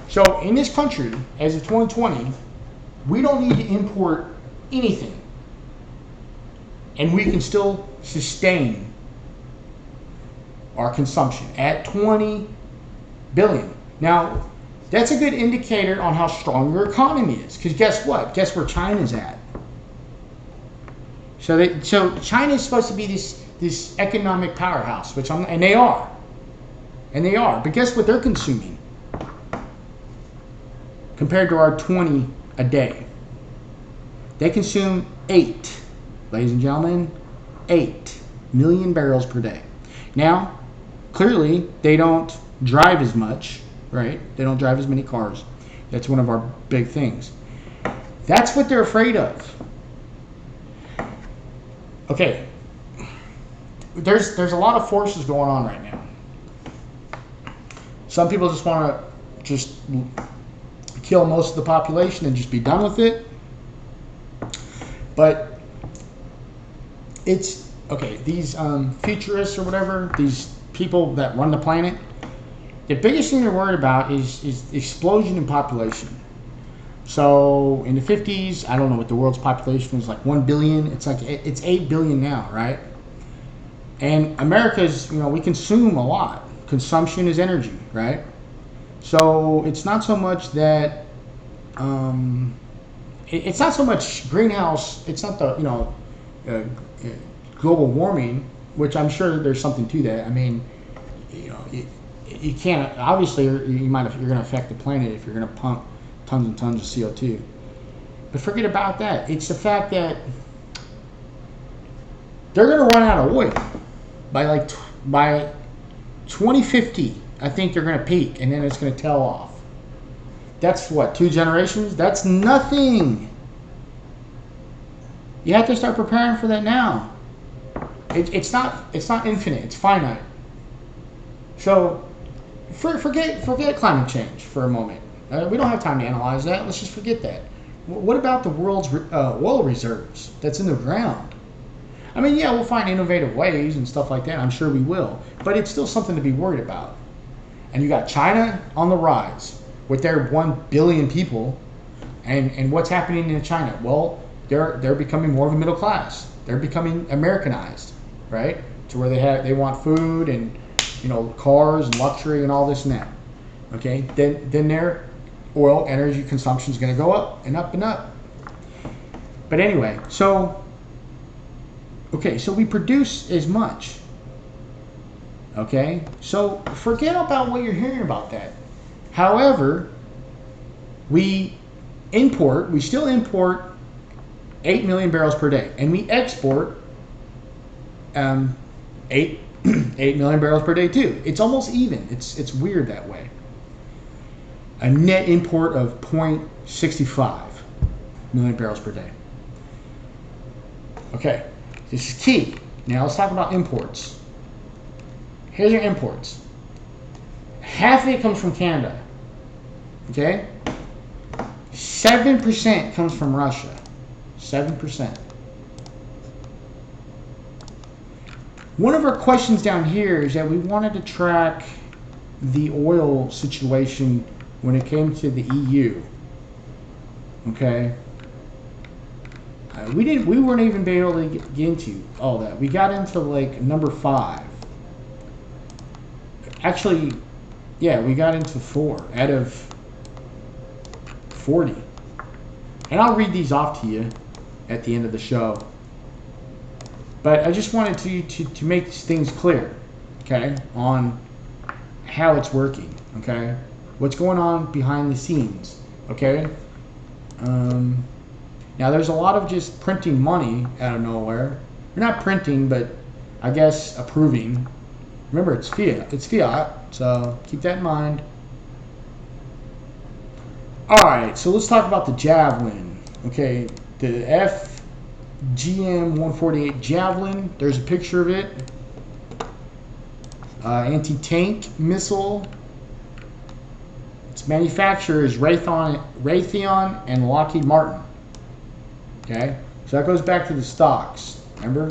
So in this country, as of 2020, we don't need to import anything. And we can still sustain our consumption at 20 billion. Now, that's a good indicator on how strong your economy is. Because guess what? Guess where China's at? So China is supposed to be this economic powerhouse, and they are. But guess what they're consuming compared to our 20 a day? They consume 8, ladies and gentlemen, 8 million barrels per day. Now, clearly, they don't drive as much, right? They don't drive as many cars. That's one of our big things. That's what they're afraid of. Okay, there's a lot of forces going on right now. Some people just want to just kill most of the population and just be done with it. But it's okay. These futurists or whatever, these people that run the planet, the biggest thing they're worried about is explosion in population. So in the 50s, I don't know what the world's population was, like 1 billion. It's 8 billion now, right? And America's, we consume a lot. Consumption is energy, right? So it's not so much that it's not so much greenhouse. It's not the global warming, which I'm sure there's something to that. I mean, you can't, obviously you're going to affect the planet if you're going to pump tons and tons of CO2. But forget about that. It's the fact that they're going to run out of oil by 2050. I think they're going to peak, and then it's going to tail off. That's what, 2 generations? That's nothing. You have to start preparing for that now. It's not infinite. It's finite. So forget climate change for a moment. We don't have time to analyze that. Let's just forget that. What about the world's oil reserves that's in the ground? I mean, yeah, we'll find innovative ways and stuff like that. I'm sure we will. But it's still something to be worried about. And you got China on the rise with their 1 billion people. And what's happening in China? Well, they're becoming more of a middle class. They're becoming Americanized, right? To where they want food and, you know, cars and luxury and all this and that. Okay? Then their oil energy consumption is going to go up and up and up. But anyway, so we produce as much. Okay? So forget about what you're hearing about that. However, we still import 8 million barrels per day, and we export 8 million barrels per day too. It's almost even. It's weird that way. A net import of 0.65 million barrels per day. Okay, this is key. Now let's talk about imports. Here's your imports. Half of it comes from Canada. Okay? 7% comes from Russia. 7%. One of our questions down here is that we wanted to track the oil situation when it came to the EU. Okay? We weren't even able to get into all that. We got into like number 5. Actually, yeah, we got into 4 out of 40. And I'll read these off to you at the end of the show. But I just wanted to make things clear, okay, on how it's working, okay? What's going on behind the scenes, okay? Now, there's a lot of just printing money out of nowhere. We're not printing, but I guess approving. Remember, it's fiat. It's fiat, so keep that in mind. All right, so let's talk about the Javelin. Okay, the FGM 148 Javelin. There's a picture of it. Anti-tank missile. Its manufacturer is Raytheon and Lockheed Martin. Okay, so that goes back to the stocks. Remember?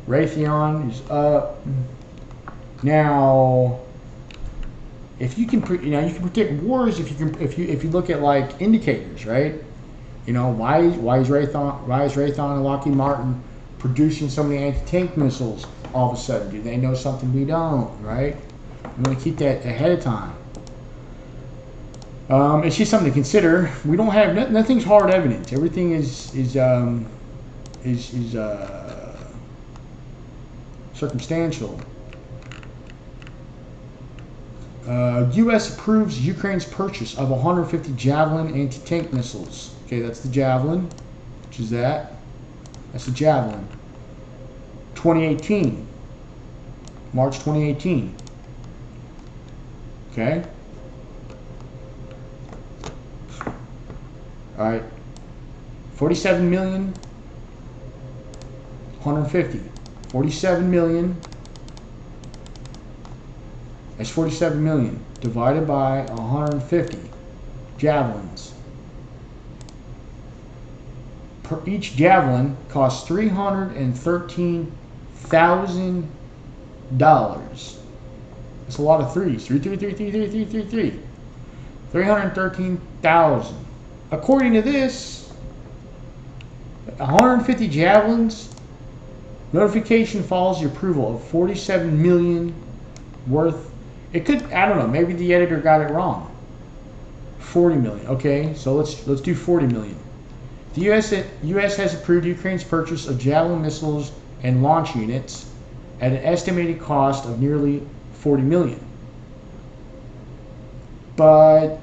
Raytheon is up. Now, if you can, you can predict wars if you look at like indicators, right? You know, why is Raytheon and Lockheed Martin producing so many anti-tank missiles all of a sudden? Do they know something we don't, right? We want to keep that ahead of time. It's just something to consider. We don't have nothing's hard evidence. Everything is circumstantial. U.S. approves Ukraine's purchase of 150 Javelin anti-tank missiles. Okay, that's the Javelin, which is that. That's the Javelin. 2018. March 2018. Okay. All right. 47 million. 150. 47 million. That's 47 million divided by 150 Javelins. Each Javelin costs $313,000. That's a lot of threes. 313,000. According to this, 150 Javelins. Notification follows the approval of 47 million worth. It could, I don't know, maybe the editor got it wrong. 40 million. Okay, so let's do 40 million. The U.S. has approved Ukraine's purchase of Javelin missiles and launch units at an estimated cost of nearly 40 million. But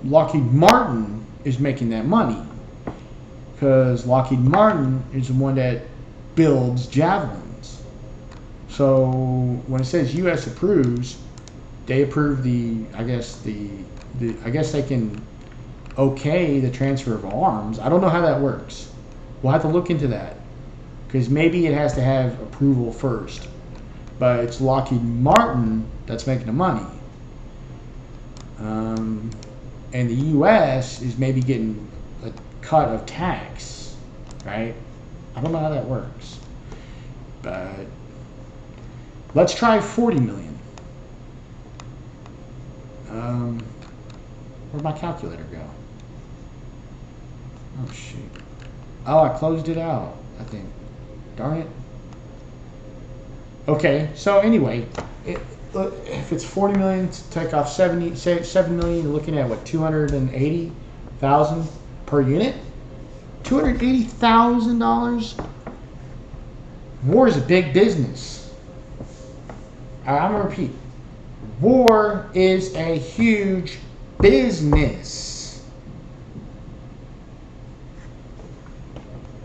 Lockheed Martin is making that money because Lockheed Martin is the one that builds Javelins. So when it says U.S. approves, they approve I guess they can okay the transfer of arms. I don't know how that works. We'll have to look into that because maybe it has to have approval first. But it's Lockheed Martin that's making the money. And the U.S. is maybe getting a cut of tax, right? I don't know how that works. But let's try 40 million. Where'd my calculator go? Oh, shoot. Oh, I closed it out, I think. Darn it. Okay, so anyway, if it's 40 million to take off 7 million, you're looking at what, 280,000 per unit? $280,000? War is a big business. I'm gonna repeat. War is a huge business.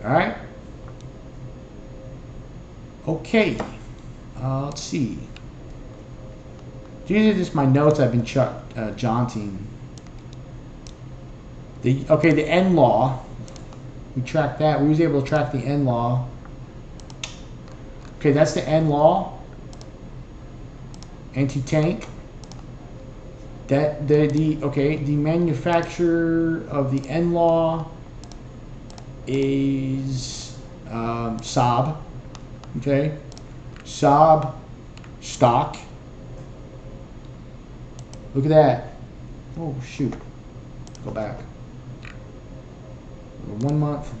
All right. Okay. Let's see. These are just my notes I've been jaunting. The N law. We tracked that. We was able to track the N law. Okay, that's the N law. Anti-tank. That the manufacturer of the N law is Saab. Okay, Saab stock. Look at that. Oh shoot. Go back. 1 month.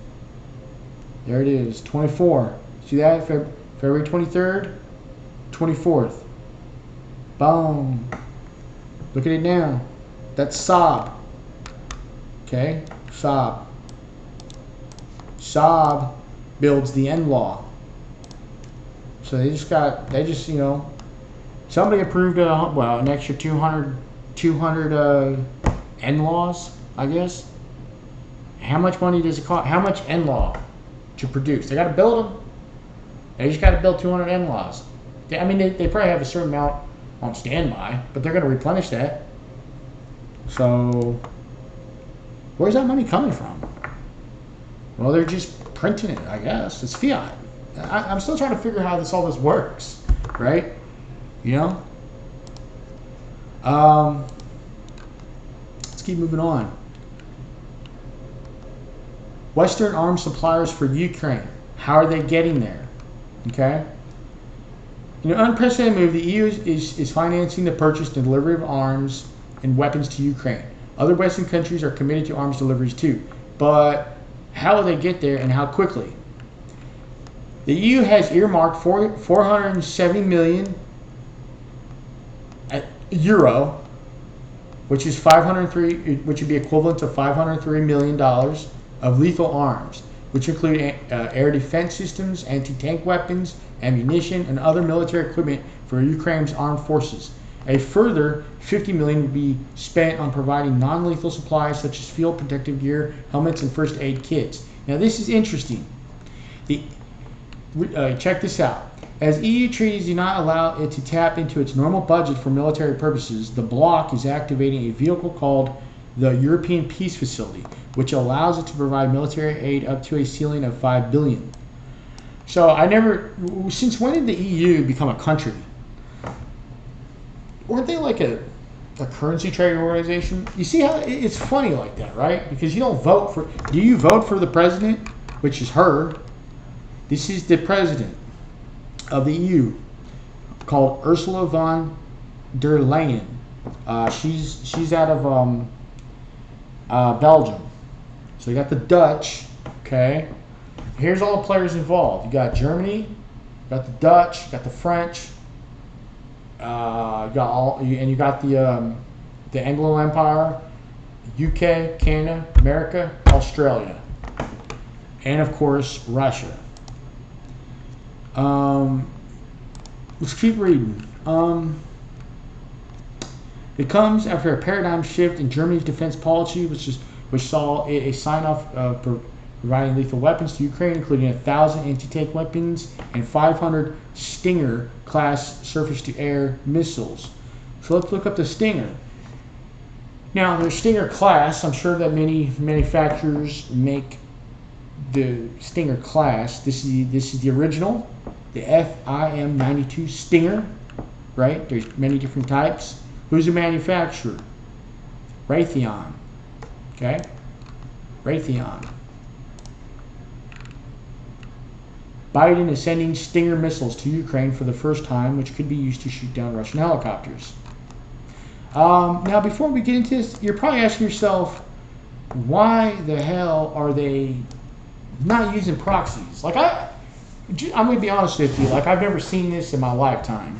There it is. 24. See that? February 23rd, 24th. Boom. Look at it now. That's Saab. Okay, Saab. Saab builds the N law. So they just somebody approved an extra 200 N laws, I guess. How much money does it cost? How much N law to produce? They got to build them. They just got to build 200 N laws. They probably have a certain amount on standby, but they're going to replenish that. So where's that money coming from? Well, they're just printing it, I guess. It's fiat. I'm still trying to figure out how all this works, right? You know? Let's keep moving on. Western arms suppliers for Ukraine. How are they getting there? Okay? In an unprecedented move, the EU is financing the purchase and delivery of arms and weapons to Ukraine. Other Western countries are committed to arms deliveries too. But how will they get there and how quickly? The EU has earmarked 470 million euro, which would be equivalent to $503 million of lethal arms, which include air defense systems, anti-tank weapons, ammunition, and other military equipment for Ukraine's armed forces. A further 50 million would be spent on providing non-lethal supplies such as field protective gear, helmets, and first aid kits. Now this is interesting. Check this out. As EU treaties do not allow it to tap into its normal budget for military purposes, the bloc is activating a vehicle called the European Peace Facility, which allows it to provide military aid up to a ceiling of 5 billion. So since when did the EU become a country? Weren't they like a currency trading organization? You see how it's funny like that, right? Because you don't vote for, do you vote for the president, which is her? This is the president of the EU called Ursula von der Leyen. She's out of Belgium. So you got the Dutch, okay? Here's all the players involved. You got Germany, you got the Dutch, you got the French, you got the Anglo Empire, UK, Canada, America, Australia, and of course Russia. Let's keep reading. It comes after a paradigm shift in Germany's defense policy, which saw a sign-off providing lethal weapons to Ukraine, including 1,000 anti-tank weapons and 500 Stinger-class surface-to-air missiles. So let's look up the Stinger. Now, there's Stinger class. I'm sure that many manufacturers make the Stinger class. This is the original, the FIM-92 Stinger, right? There's many different types. Who's the manufacturer? Raytheon. Okay? Raytheon. Biden is sending Stinger missiles to Ukraine for the first time, which could be used to shoot down Russian helicopters. Now, before we get into this, you're probably asking yourself, why the hell are they not using proxies? Like, I'm going to be honest with you. Like, I've never seen this in my lifetime.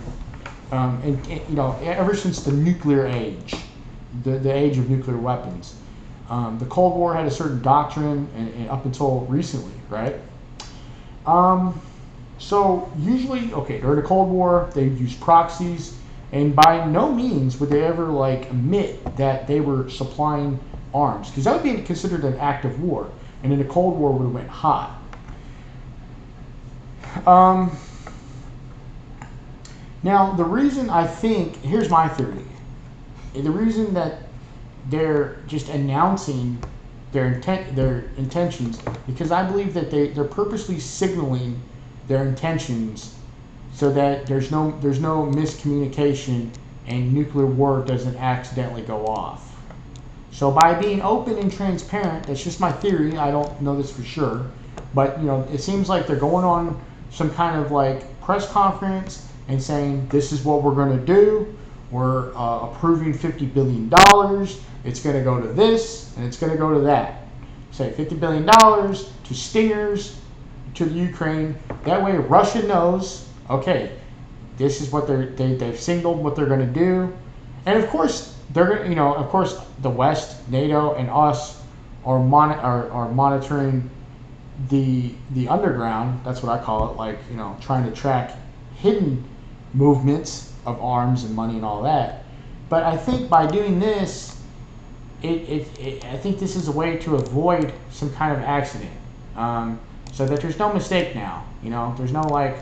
And you know, ever since the nuclear age, the age of nuclear weapons, the Cold War had a certain doctrine, and up until recently, right? So usually, okay, during the Cold War, they used proxies, and by no means would they ever like admit that they were supplying arms, because that would be considered an act of war, and then the Cold War would have went hot. Now, the reason I think, here's my theory. The reason that they're just announcing their intentions, because I believe that they're purposely signaling their intentions so that there's no miscommunication and nuclear war doesn't accidentally go off. So by being open and transparent, that's just my theory. I don't know this for sure, but you know, it seems like they're going on some kind of like press conference and saying, this is what we're going to do. We're approving $50 billion. It's going to go to this, and it's going to go to that. Say $50 billion to Stingers, to the Ukraine. That way Russia knows, okay, this is what they've signaled what they're going to do. And of course, they're going to, you know, of course, the West, NATO, and us are monitoring the underground. That's what I call it, like, you know, trying to track hidden movements of arms and money and all that. But I think by doing this, I think this is a way to avoid some kind of accident, so that there's no mistake now. You know, there's no like,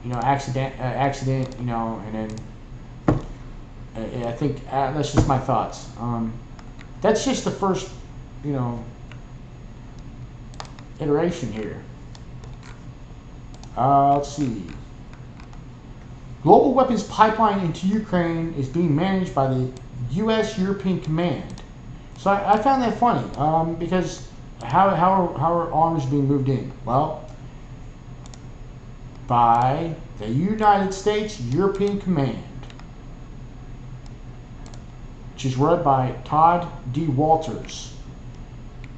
you know, accident. You know, and then I think that's just my thoughts. That's just the first, you know, iteration here. Let's see. Global weapons pipeline into Ukraine is being managed by the U.S. European Command. So I found that funny, because how are arms being moved in? Well, by the United States European Command, which is led by Todd D. Walters.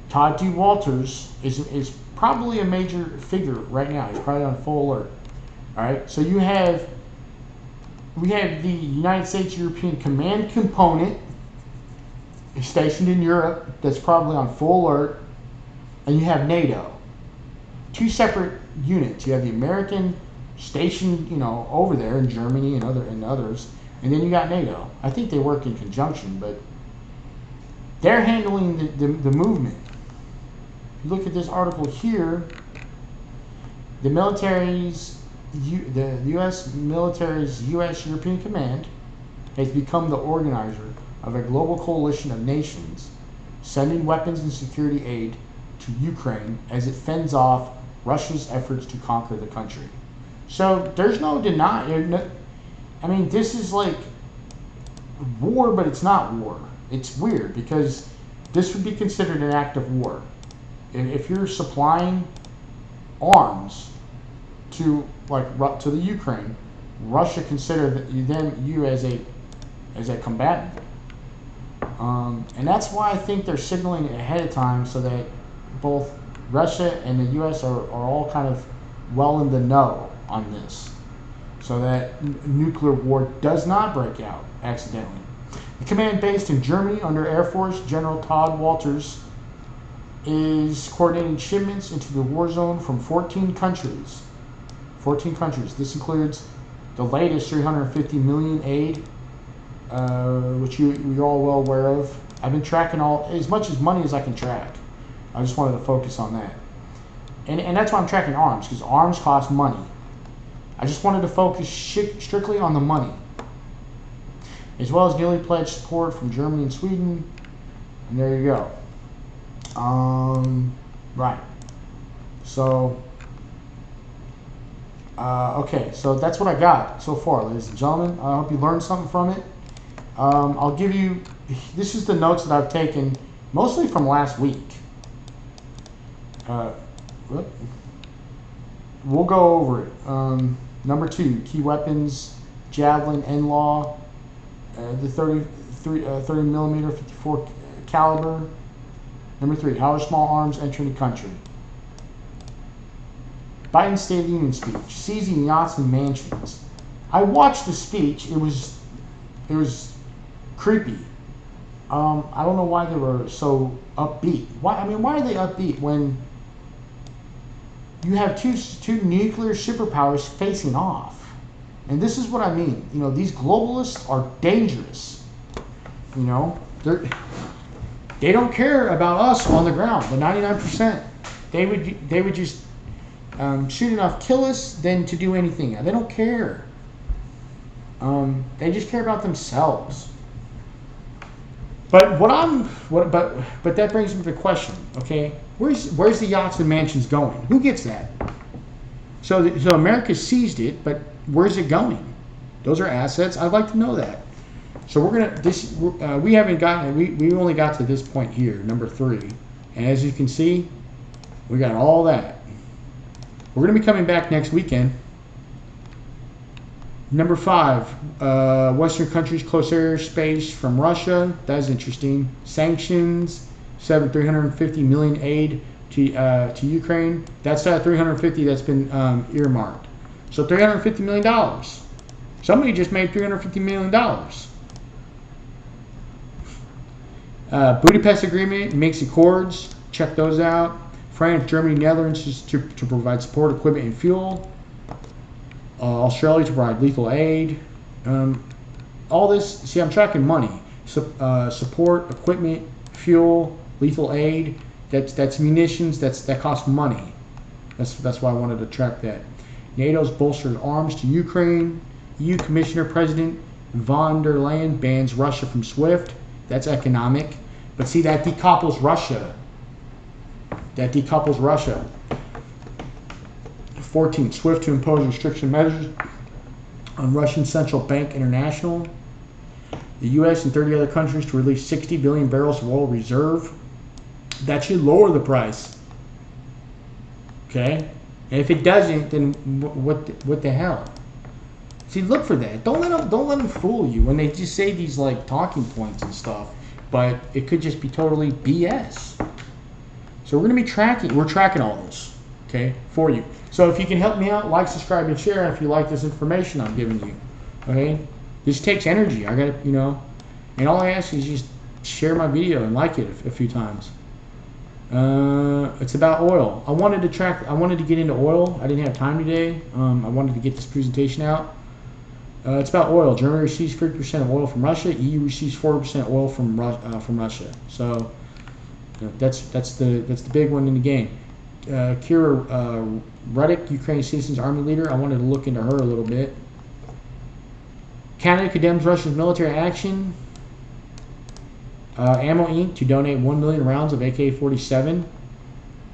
Todd D. Walters is probably a major figure right now. He's probably on full alert. All right, so we have the United States European Command component stationed in Europe that's probably on full alert, and you have NATO. Two separate units. You have the American stationed, you know, over there in Germany and others, and then you got NATO. I think they work in conjunction, but they're handling the movement. You look at this article here. The U.S. military's U.S. European Command has become the organizer of a global coalition of nations sending weapons and security aid to Ukraine as it fends off Russia's efforts to conquer the country. So there's no denying. I mean, this is like war, but it's not war. It's weird because this would be considered an act of war. If you're supplying arms to the Ukraine, Russia consider you as a combatant, and that's why I think they're signaling it ahead of time so that both Russia and the U.S. are all kind of well in the know on this, so that nuclear war does not break out accidentally. The command based in Germany under Air Force General Todd Walters is coordinating shipments into the war zone from 14 countries 14 countries. This includes the latest 350 million aid, which you're all well aware of. I've been tracking as much as money as I can track. I just wanted to focus on that. And that's why I'm tracking arms, because arms cost money. I just wanted to focus strictly on the money. As well as newly pledged support from Germany and Sweden. And there you go. Right. So, okay, so that's what I got so far, ladies and gentlemen. I hope you learned something from it. I'll give you, this is the notes that I've taken, mostly from last week. We'll go over it. Number 2, key weapons, Javelin, NLAW, the 30 millimeter 54 caliber. Number 3, how are small arms entering the country? Biden's State of the Union speech, seizing yachts and mansions. I watched the speech. It was creepy. I don't know why they were so upbeat. Why are they upbeat when you have two nuclear superpowers facing off? And this is what I mean. You know, these globalists are dangerous. You know, they don't care about us on the ground. The 99%, they would just shoot enough, kill us, than to do anything. They don't care. They just care about themselves. But but that brings me to the question. Okay, where's the yachts and mansions going? Who gets that? So America seized it, but where's it going? Those are assets. I'd like to know that. So we haven't gotten it. We only got to this point here, number 3, and as you can see, we got all that. We're going to be coming back next weekend. Number 5, Western countries close airspace from Russia. That is interesting. Sanctions, 350 million aid to Ukraine. That's 350 that's been earmarked. So $350 million. Somebody just made $350 million. Budapest Agreement, Minsk Accords. Check those out. France, Germany, Netherlands to provide support, equipment, and fuel. Australia to provide lethal aid. All this, see, I'm tracking money. Support, equipment, fuel, lethal aid. That's munitions. That costs money. That's why I wanted to track that. NATO's bolstered arms to Ukraine. EU Commissioner President von der Leyen bans Russia from SWIFT. That's economic. But see, that decouples Russia. 14, SWIFT to impose restriction measures on Russian Central Bank International. The U.S. and 30 other countries to release 60 billion barrels of oil reserve. That should lower the price. Okay? And if it doesn't, then what the hell? See, look for that. Don't let them fool you when they just say these like talking points and stuff. But it could just be totally BS. So we're going to be tracking. We're tracking all this, okay, for you. So if you can help me out, like, subscribe, and share if you like this information I'm giving you. Okay, this takes energy. I got to, and all I ask is just share my video and like it a few times. It's about oil. I wanted to get into oil. I didn't have time today. I wanted to get this presentation out. It's about oil. Germany receives 50% of oil from Russia. EU receives 40% oil from Russia. So that's the big one in the game. Kira Rudik, Ukrainian Citizens Army leader. I wanted to look into her a little bit. Canada condemns Russia's military action. Ammo Inc. to donate 1 million rounds of AK-47.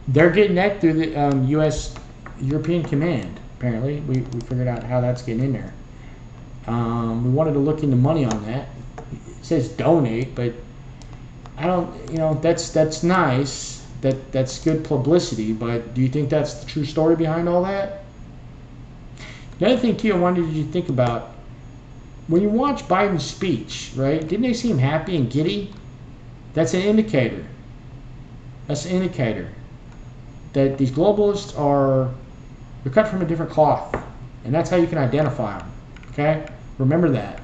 They're getting that through the U.S. European Command. Apparently, we figured out how that's getting in there. We wanted to look into money on that. It says donate, but I don't. That's nice. That's good publicity. But do you think that's the true story behind all that? The other thing too, I wanted you to think about when you watch Biden's speech, right? Didn't they seem happy and giddy? That's an indicator. That's an indicator that these globalists they're cut from a different cloth, and that's how you can identify them. Okay, remember that.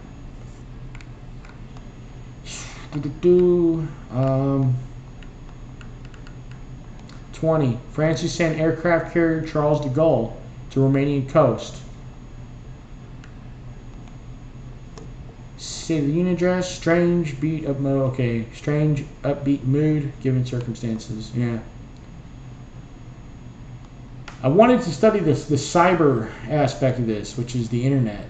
20. France has sent aircraft carrier Charles de Gaulle to Romanian coast. City unit address, strange upbeat mood given circumstances. Yeah. I wanted to study the cyber aspect of this, which is the internet.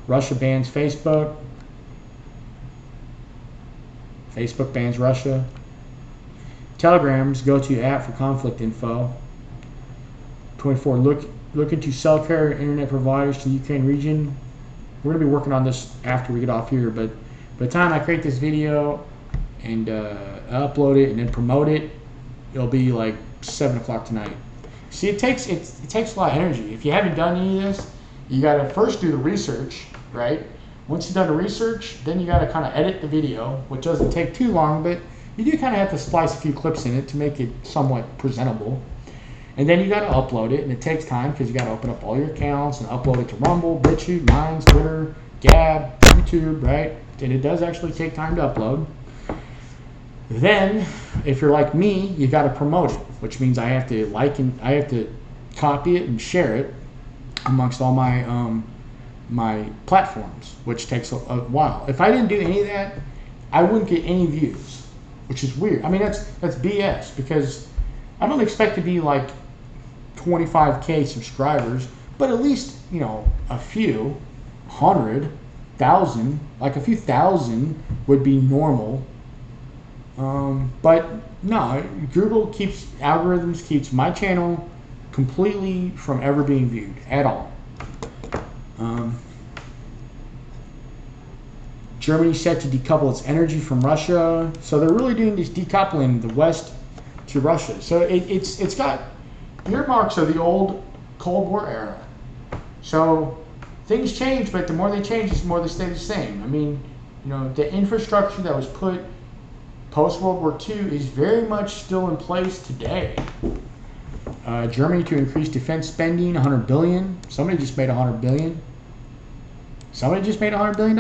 Russia bans Facebook. Facebook bans Russia. Telegram's go-to app for conflict info. 24. Look into cell carrier internet providers to the Ukraine region. We're going to be working on this after we get off here, but by the time I create this video and upload it and then promote it, it'll be like 7 o'clock tonight. See, it takes a lot of energy. If you haven't done any of this, you got to first do the research, right? Once you've done the research, then you got to kind of edit the video, which doesn't take too long, but you do kind of have to splice a few clips in it to make it somewhat presentable. And then you got to upload it, and it takes time because you got to open up all your accounts and upload it to Rumble, BitChute, Minds, Twitter, Gab, YouTube, right? And it does actually take time to upload. Then, if you're like me, you got to promote it, which means I have to copy it and share it amongst all my my platforms, which takes a while. If I didn't do any of that, I wouldn't get any views, which is weird. I mean, that's BS because I don't expect to be like 25K subscribers, but at least, a few, 100,000, like a few thousand would be normal. But no, Google algorithms keeps my channel completely from ever being viewed at all. Germany set to decouple its energy from Russia. So they're really doing this decoupling the West to Russia. So it's got earmarks of the old Cold War era. So things change, but the more they change, the more they stay the same. I mean, the infrastructure that was put post-World War II is very much still in place today. Germany to increase defense spending, $100 billion. Somebody just made $100 billion. Somebody just made $100 billion.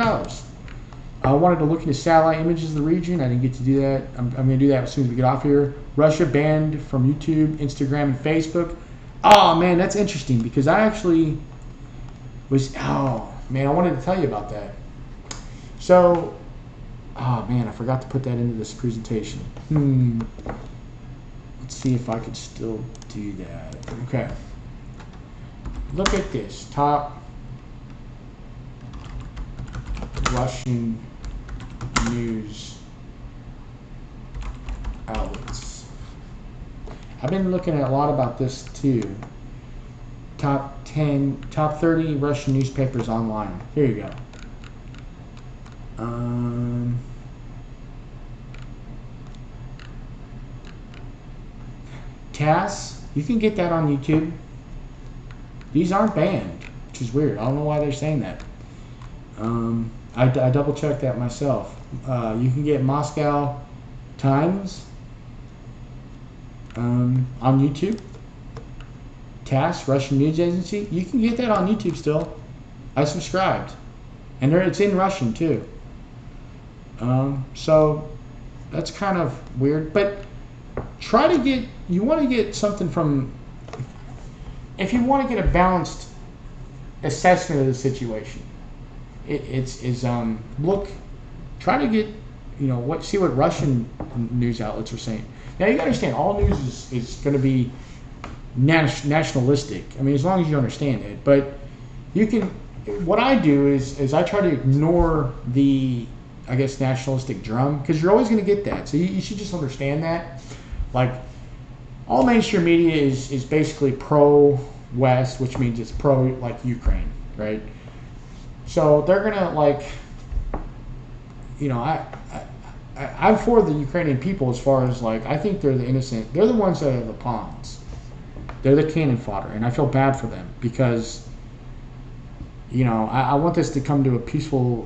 I wanted to look into satellite images of the region. I didn't get to do that. I'm going to do that as soon as we get off here. Russia banned from YouTube, Instagram, and Facebook. Oh, man, that's interesting because I actually I wanted to tell you about that. So, oh, man, I forgot to put that into this presentation. Let's see if I could still do that. Okay. Look at this. Top Russian news outlets. I've been looking at a lot about this too. Top 30 Russian newspapers online. Here you go. TASS, you can get that on YouTube. These aren't banned, which is weird. I don't know why they're saying that. I double checked that myself. You can get Moscow Times on YouTube. TASS, Russian news agency. You can get that on YouTube still. I subscribed, and it's in Russian too. So that's kind of weird, but you want to get something from, if you want to get a balanced assessment of the situation, try to get, see what Russian news outlets are saying. Now you got to understand, all news is going to be nationalistic. I mean, as long as you understand it, but what I do is I try to ignore the, I guess, nationalistic drum, because you're always going to get that. So you should just understand that. Like, all mainstream media is basically pro-West, which means it's pro, like, Ukraine, right? So they're going to, I'm for the Ukrainian people as far as, I think they're the innocent. They're the ones that are the pawns. They're the cannon fodder, and I feel bad for them because, I want this to come to a peaceful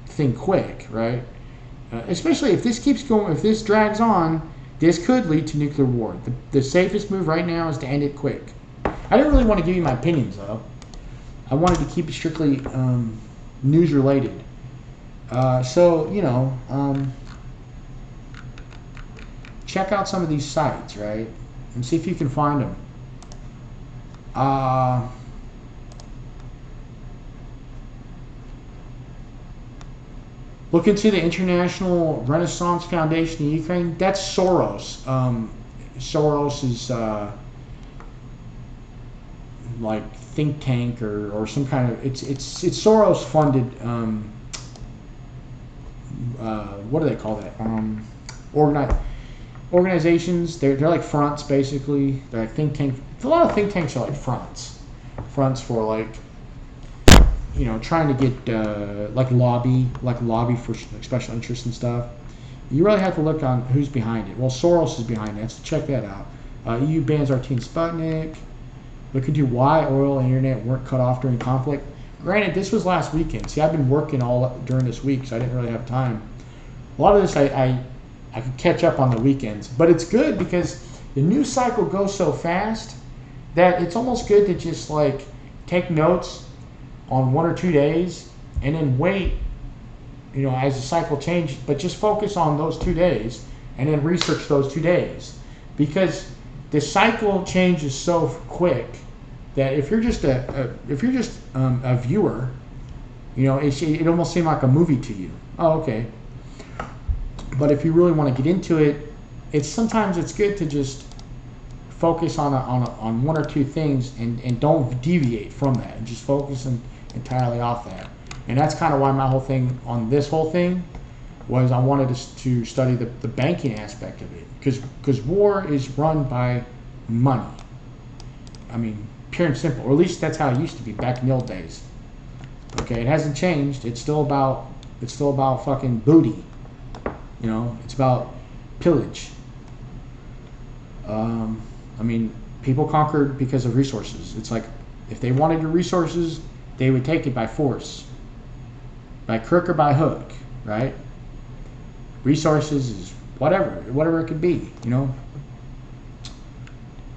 thing quick, right? Especially if this keeps going, if this drags on, this could lead to nuclear war. The safest move right now is to end it quick. I didn't really want to give you my opinions, though. I wanted to keep it strictly news related. Check out some of these sites, right? and see if you can find them. Look into the International Renaissance Foundation in Ukraine. That's Soros. Soros is like think tank or some kind of it's Soros funded. What do they call that? Organizations. They're like fronts basically. They're like think tank. A lot of think tanks are like fronts for like, you know, trying to get like lobby for like special interests and stuff. You really have to look on who's behind it. Well, Soros is behind it, so check that out. EU bans RT and Sputnik. Look into why oil and internet weren't cut off during conflict. Granted, this was last weekend. See, I've been working all during this week, so I didn't really have time. A lot of this I could catch up on the weekends, but it's good because the news cycle goes so fast that it's almost good to just like take notes on 1 or 2 days and then wait, you know, as the cycle changes, but just focus on those 2 days and then research those 2 days, because the cycle changes so quick that if you're just a viewer, you know, it almost seems like a movie to you. Oh, okay. But if you really want to get into it, sometimes it's good to just focus on 1 or 2 things and don't deviate from that, and just focus entirely off that. And that's kind of why my whole thing on this whole thing was I wanted to study the banking aspect of it, because war is run by money. I mean, pure and simple, or at least that's how it used to be back in the old days. Okay, it hasn't changed. It's still about fucking booty. You know, it's about pillage. I mean, people conquered because of resources. It's like if they wanted your resources, they would take it by force, by crook or by hook, right? Resources is whatever it could be, you know.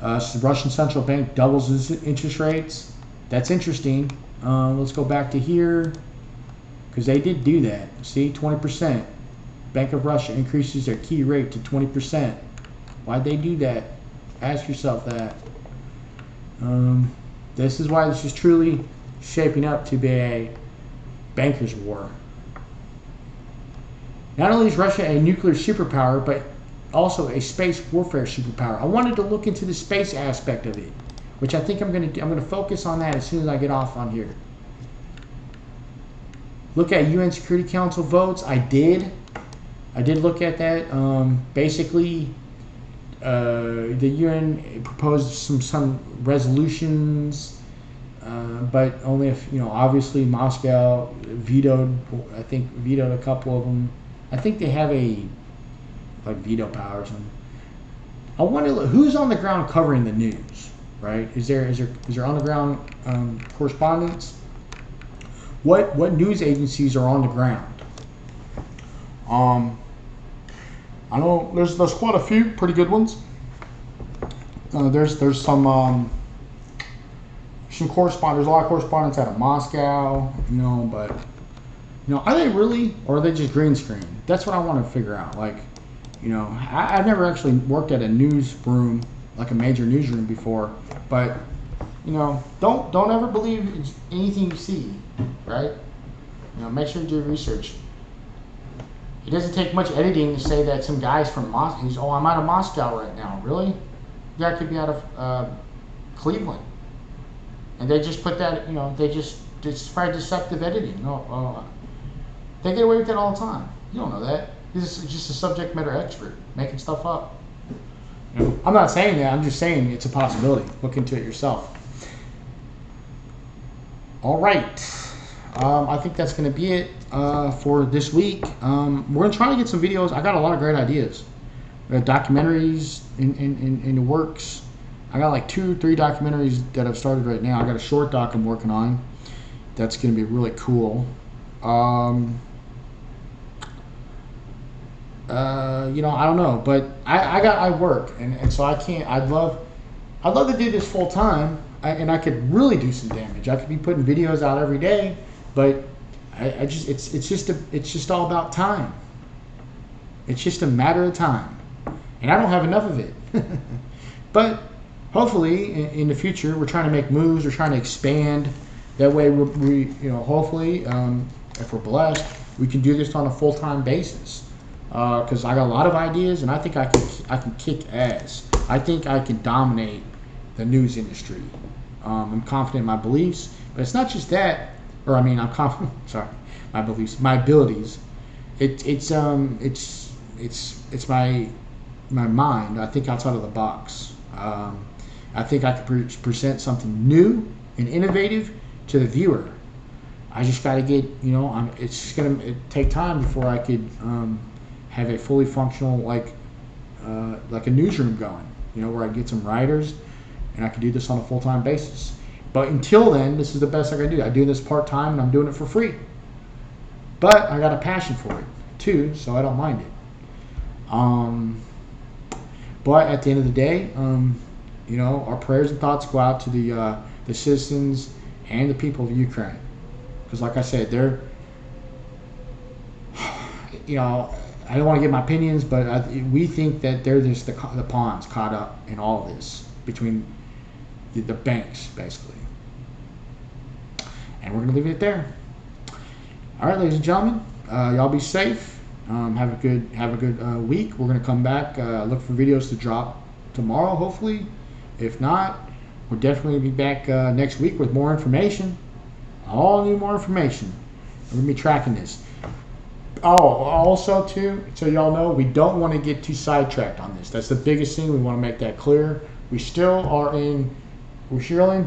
So the Russian central bank doubles its interest rates. That's interesting. Let's go back to here, because they did do that. See, 20%. Bank of Russia increases their key rate to 20%. Why'd they do that? Ask yourself that. This is why this is truly shaping up to be a banker's war. Not only is Russia a nuclear superpower, but also a space warfare superpower. I wanted to look into the space aspect of it, which I think I'm going to focus on that as soon as I get off on here. Look at UN Security Council votes. I did look at that. Basically, the UN proposed some resolutions, but only if, you know, obviously Moscow vetoed a couple of them. I think they have a like veto power or something. I wonder who's on the ground covering the news, right? Is there on the ground correspondents? What news agencies are on the ground? I know there's quite a few pretty good ones. There's some correspondents. There's a lot of correspondents out of Moscow, you know, but you know, are they really, or are they just green screen? That's what I want to figure out. Like, you know, I've never actually worked at a newsroom, like a major newsroom before, but you know, don't ever believe anything you see, right? You know, make sure you do research. It doesn't take much editing to say that some guy's from Moscow. I'm out of Moscow right now. Really? The guy could be out of Cleveland. And they just put that, you know, it's very deceptive editing. They get away with that all the time. You don't know that. This is just a subject matter expert making stuff up. You know, I'm not saying that. I'm just saying it's a possibility. Look into it yourself. All right. I think that's going to be it for this week. We're going to try to get some videos. I got a lot of great ideas. Documentaries in the works. I got like 2 or 3 documentaries that I've started right now. I got a short doc I'm working on. That's going to be really cool. You know, I don't know, but I work, and so I can't. I'd love to do this full time, and I could really do some damage. I could be putting videos out every day, but it's just all about time. It's just a matter of time, and I don't have enough of it. But hopefully in the future, we're trying to make moves. We're trying to expand. That way, we hopefully, if we're blessed, we can do this on a full-time basis. Because I got a lot of ideas, and I think I can kick ass. I think I can dominate the news industry. I'm confident in my beliefs, but it's not just that. Or I mean, I'm confident. Sorry, my beliefs, my abilities. It's my mind. I think outside of the box. I think I could present something new and innovative to the viewer. I just got to get, it's just going to take time before I could have a fully functional, like a newsroom going, where I get some writers and I can do this on a full-time basis. But until then, this is the best I can do. I do this part-time and I'm doing it for free. But I got a passion for it too, so I don't mind it. But at the end of the day, our prayers and thoughts go out to the citizens and the people of Ukraine. Because like I said, they're, I don't want to give my opinions, but we think that they're just the pawns caught up in all of this between the banks, basically. And we're going to leave it there. All right, ladies and gentlemen, y'all be safe. Have a good week. We're going to come back, look for videos to drop tomorrow, hopefully. If not, we'll definitely be back next week with more information. All new more information. We're going to be tracking this. Oh, also too, so y'all know, we don't want to get too sidetracked on this. That's the biggest thing. We want to make that clear. We're still in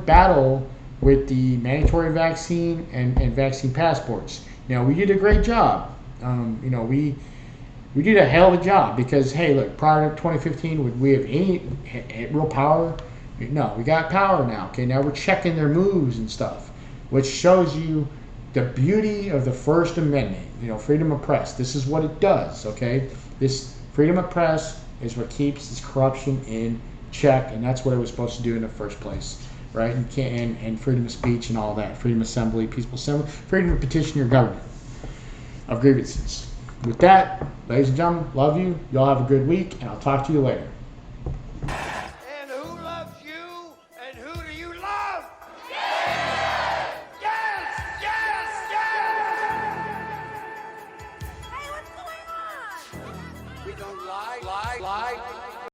battle with the mandatory vaccine and vaccine passports. Now, we did a great job. We did a hell of a job because, hey, look, prior to 2015, would we have any real power? No, we got power now. Okay, now we're checking their moves and stuff, which shows you the beauty of the First Amendment. Freedom of press. This is what it does. Okay, this freedom of press is what keeps this corruption in check, and that's what it was supposed to do in the first place, right? You can't and freedom of speech and all that, freedom of assembly, peaceful assembly, freedom to petition your government of grievances. With that, ladies and gentlemen, love you. Y'all have a good week, and I'll talk to you later. And who loves you? And who do you love? Yes! Yes! Yes! Yes! Hey, what's going on? We don't lie.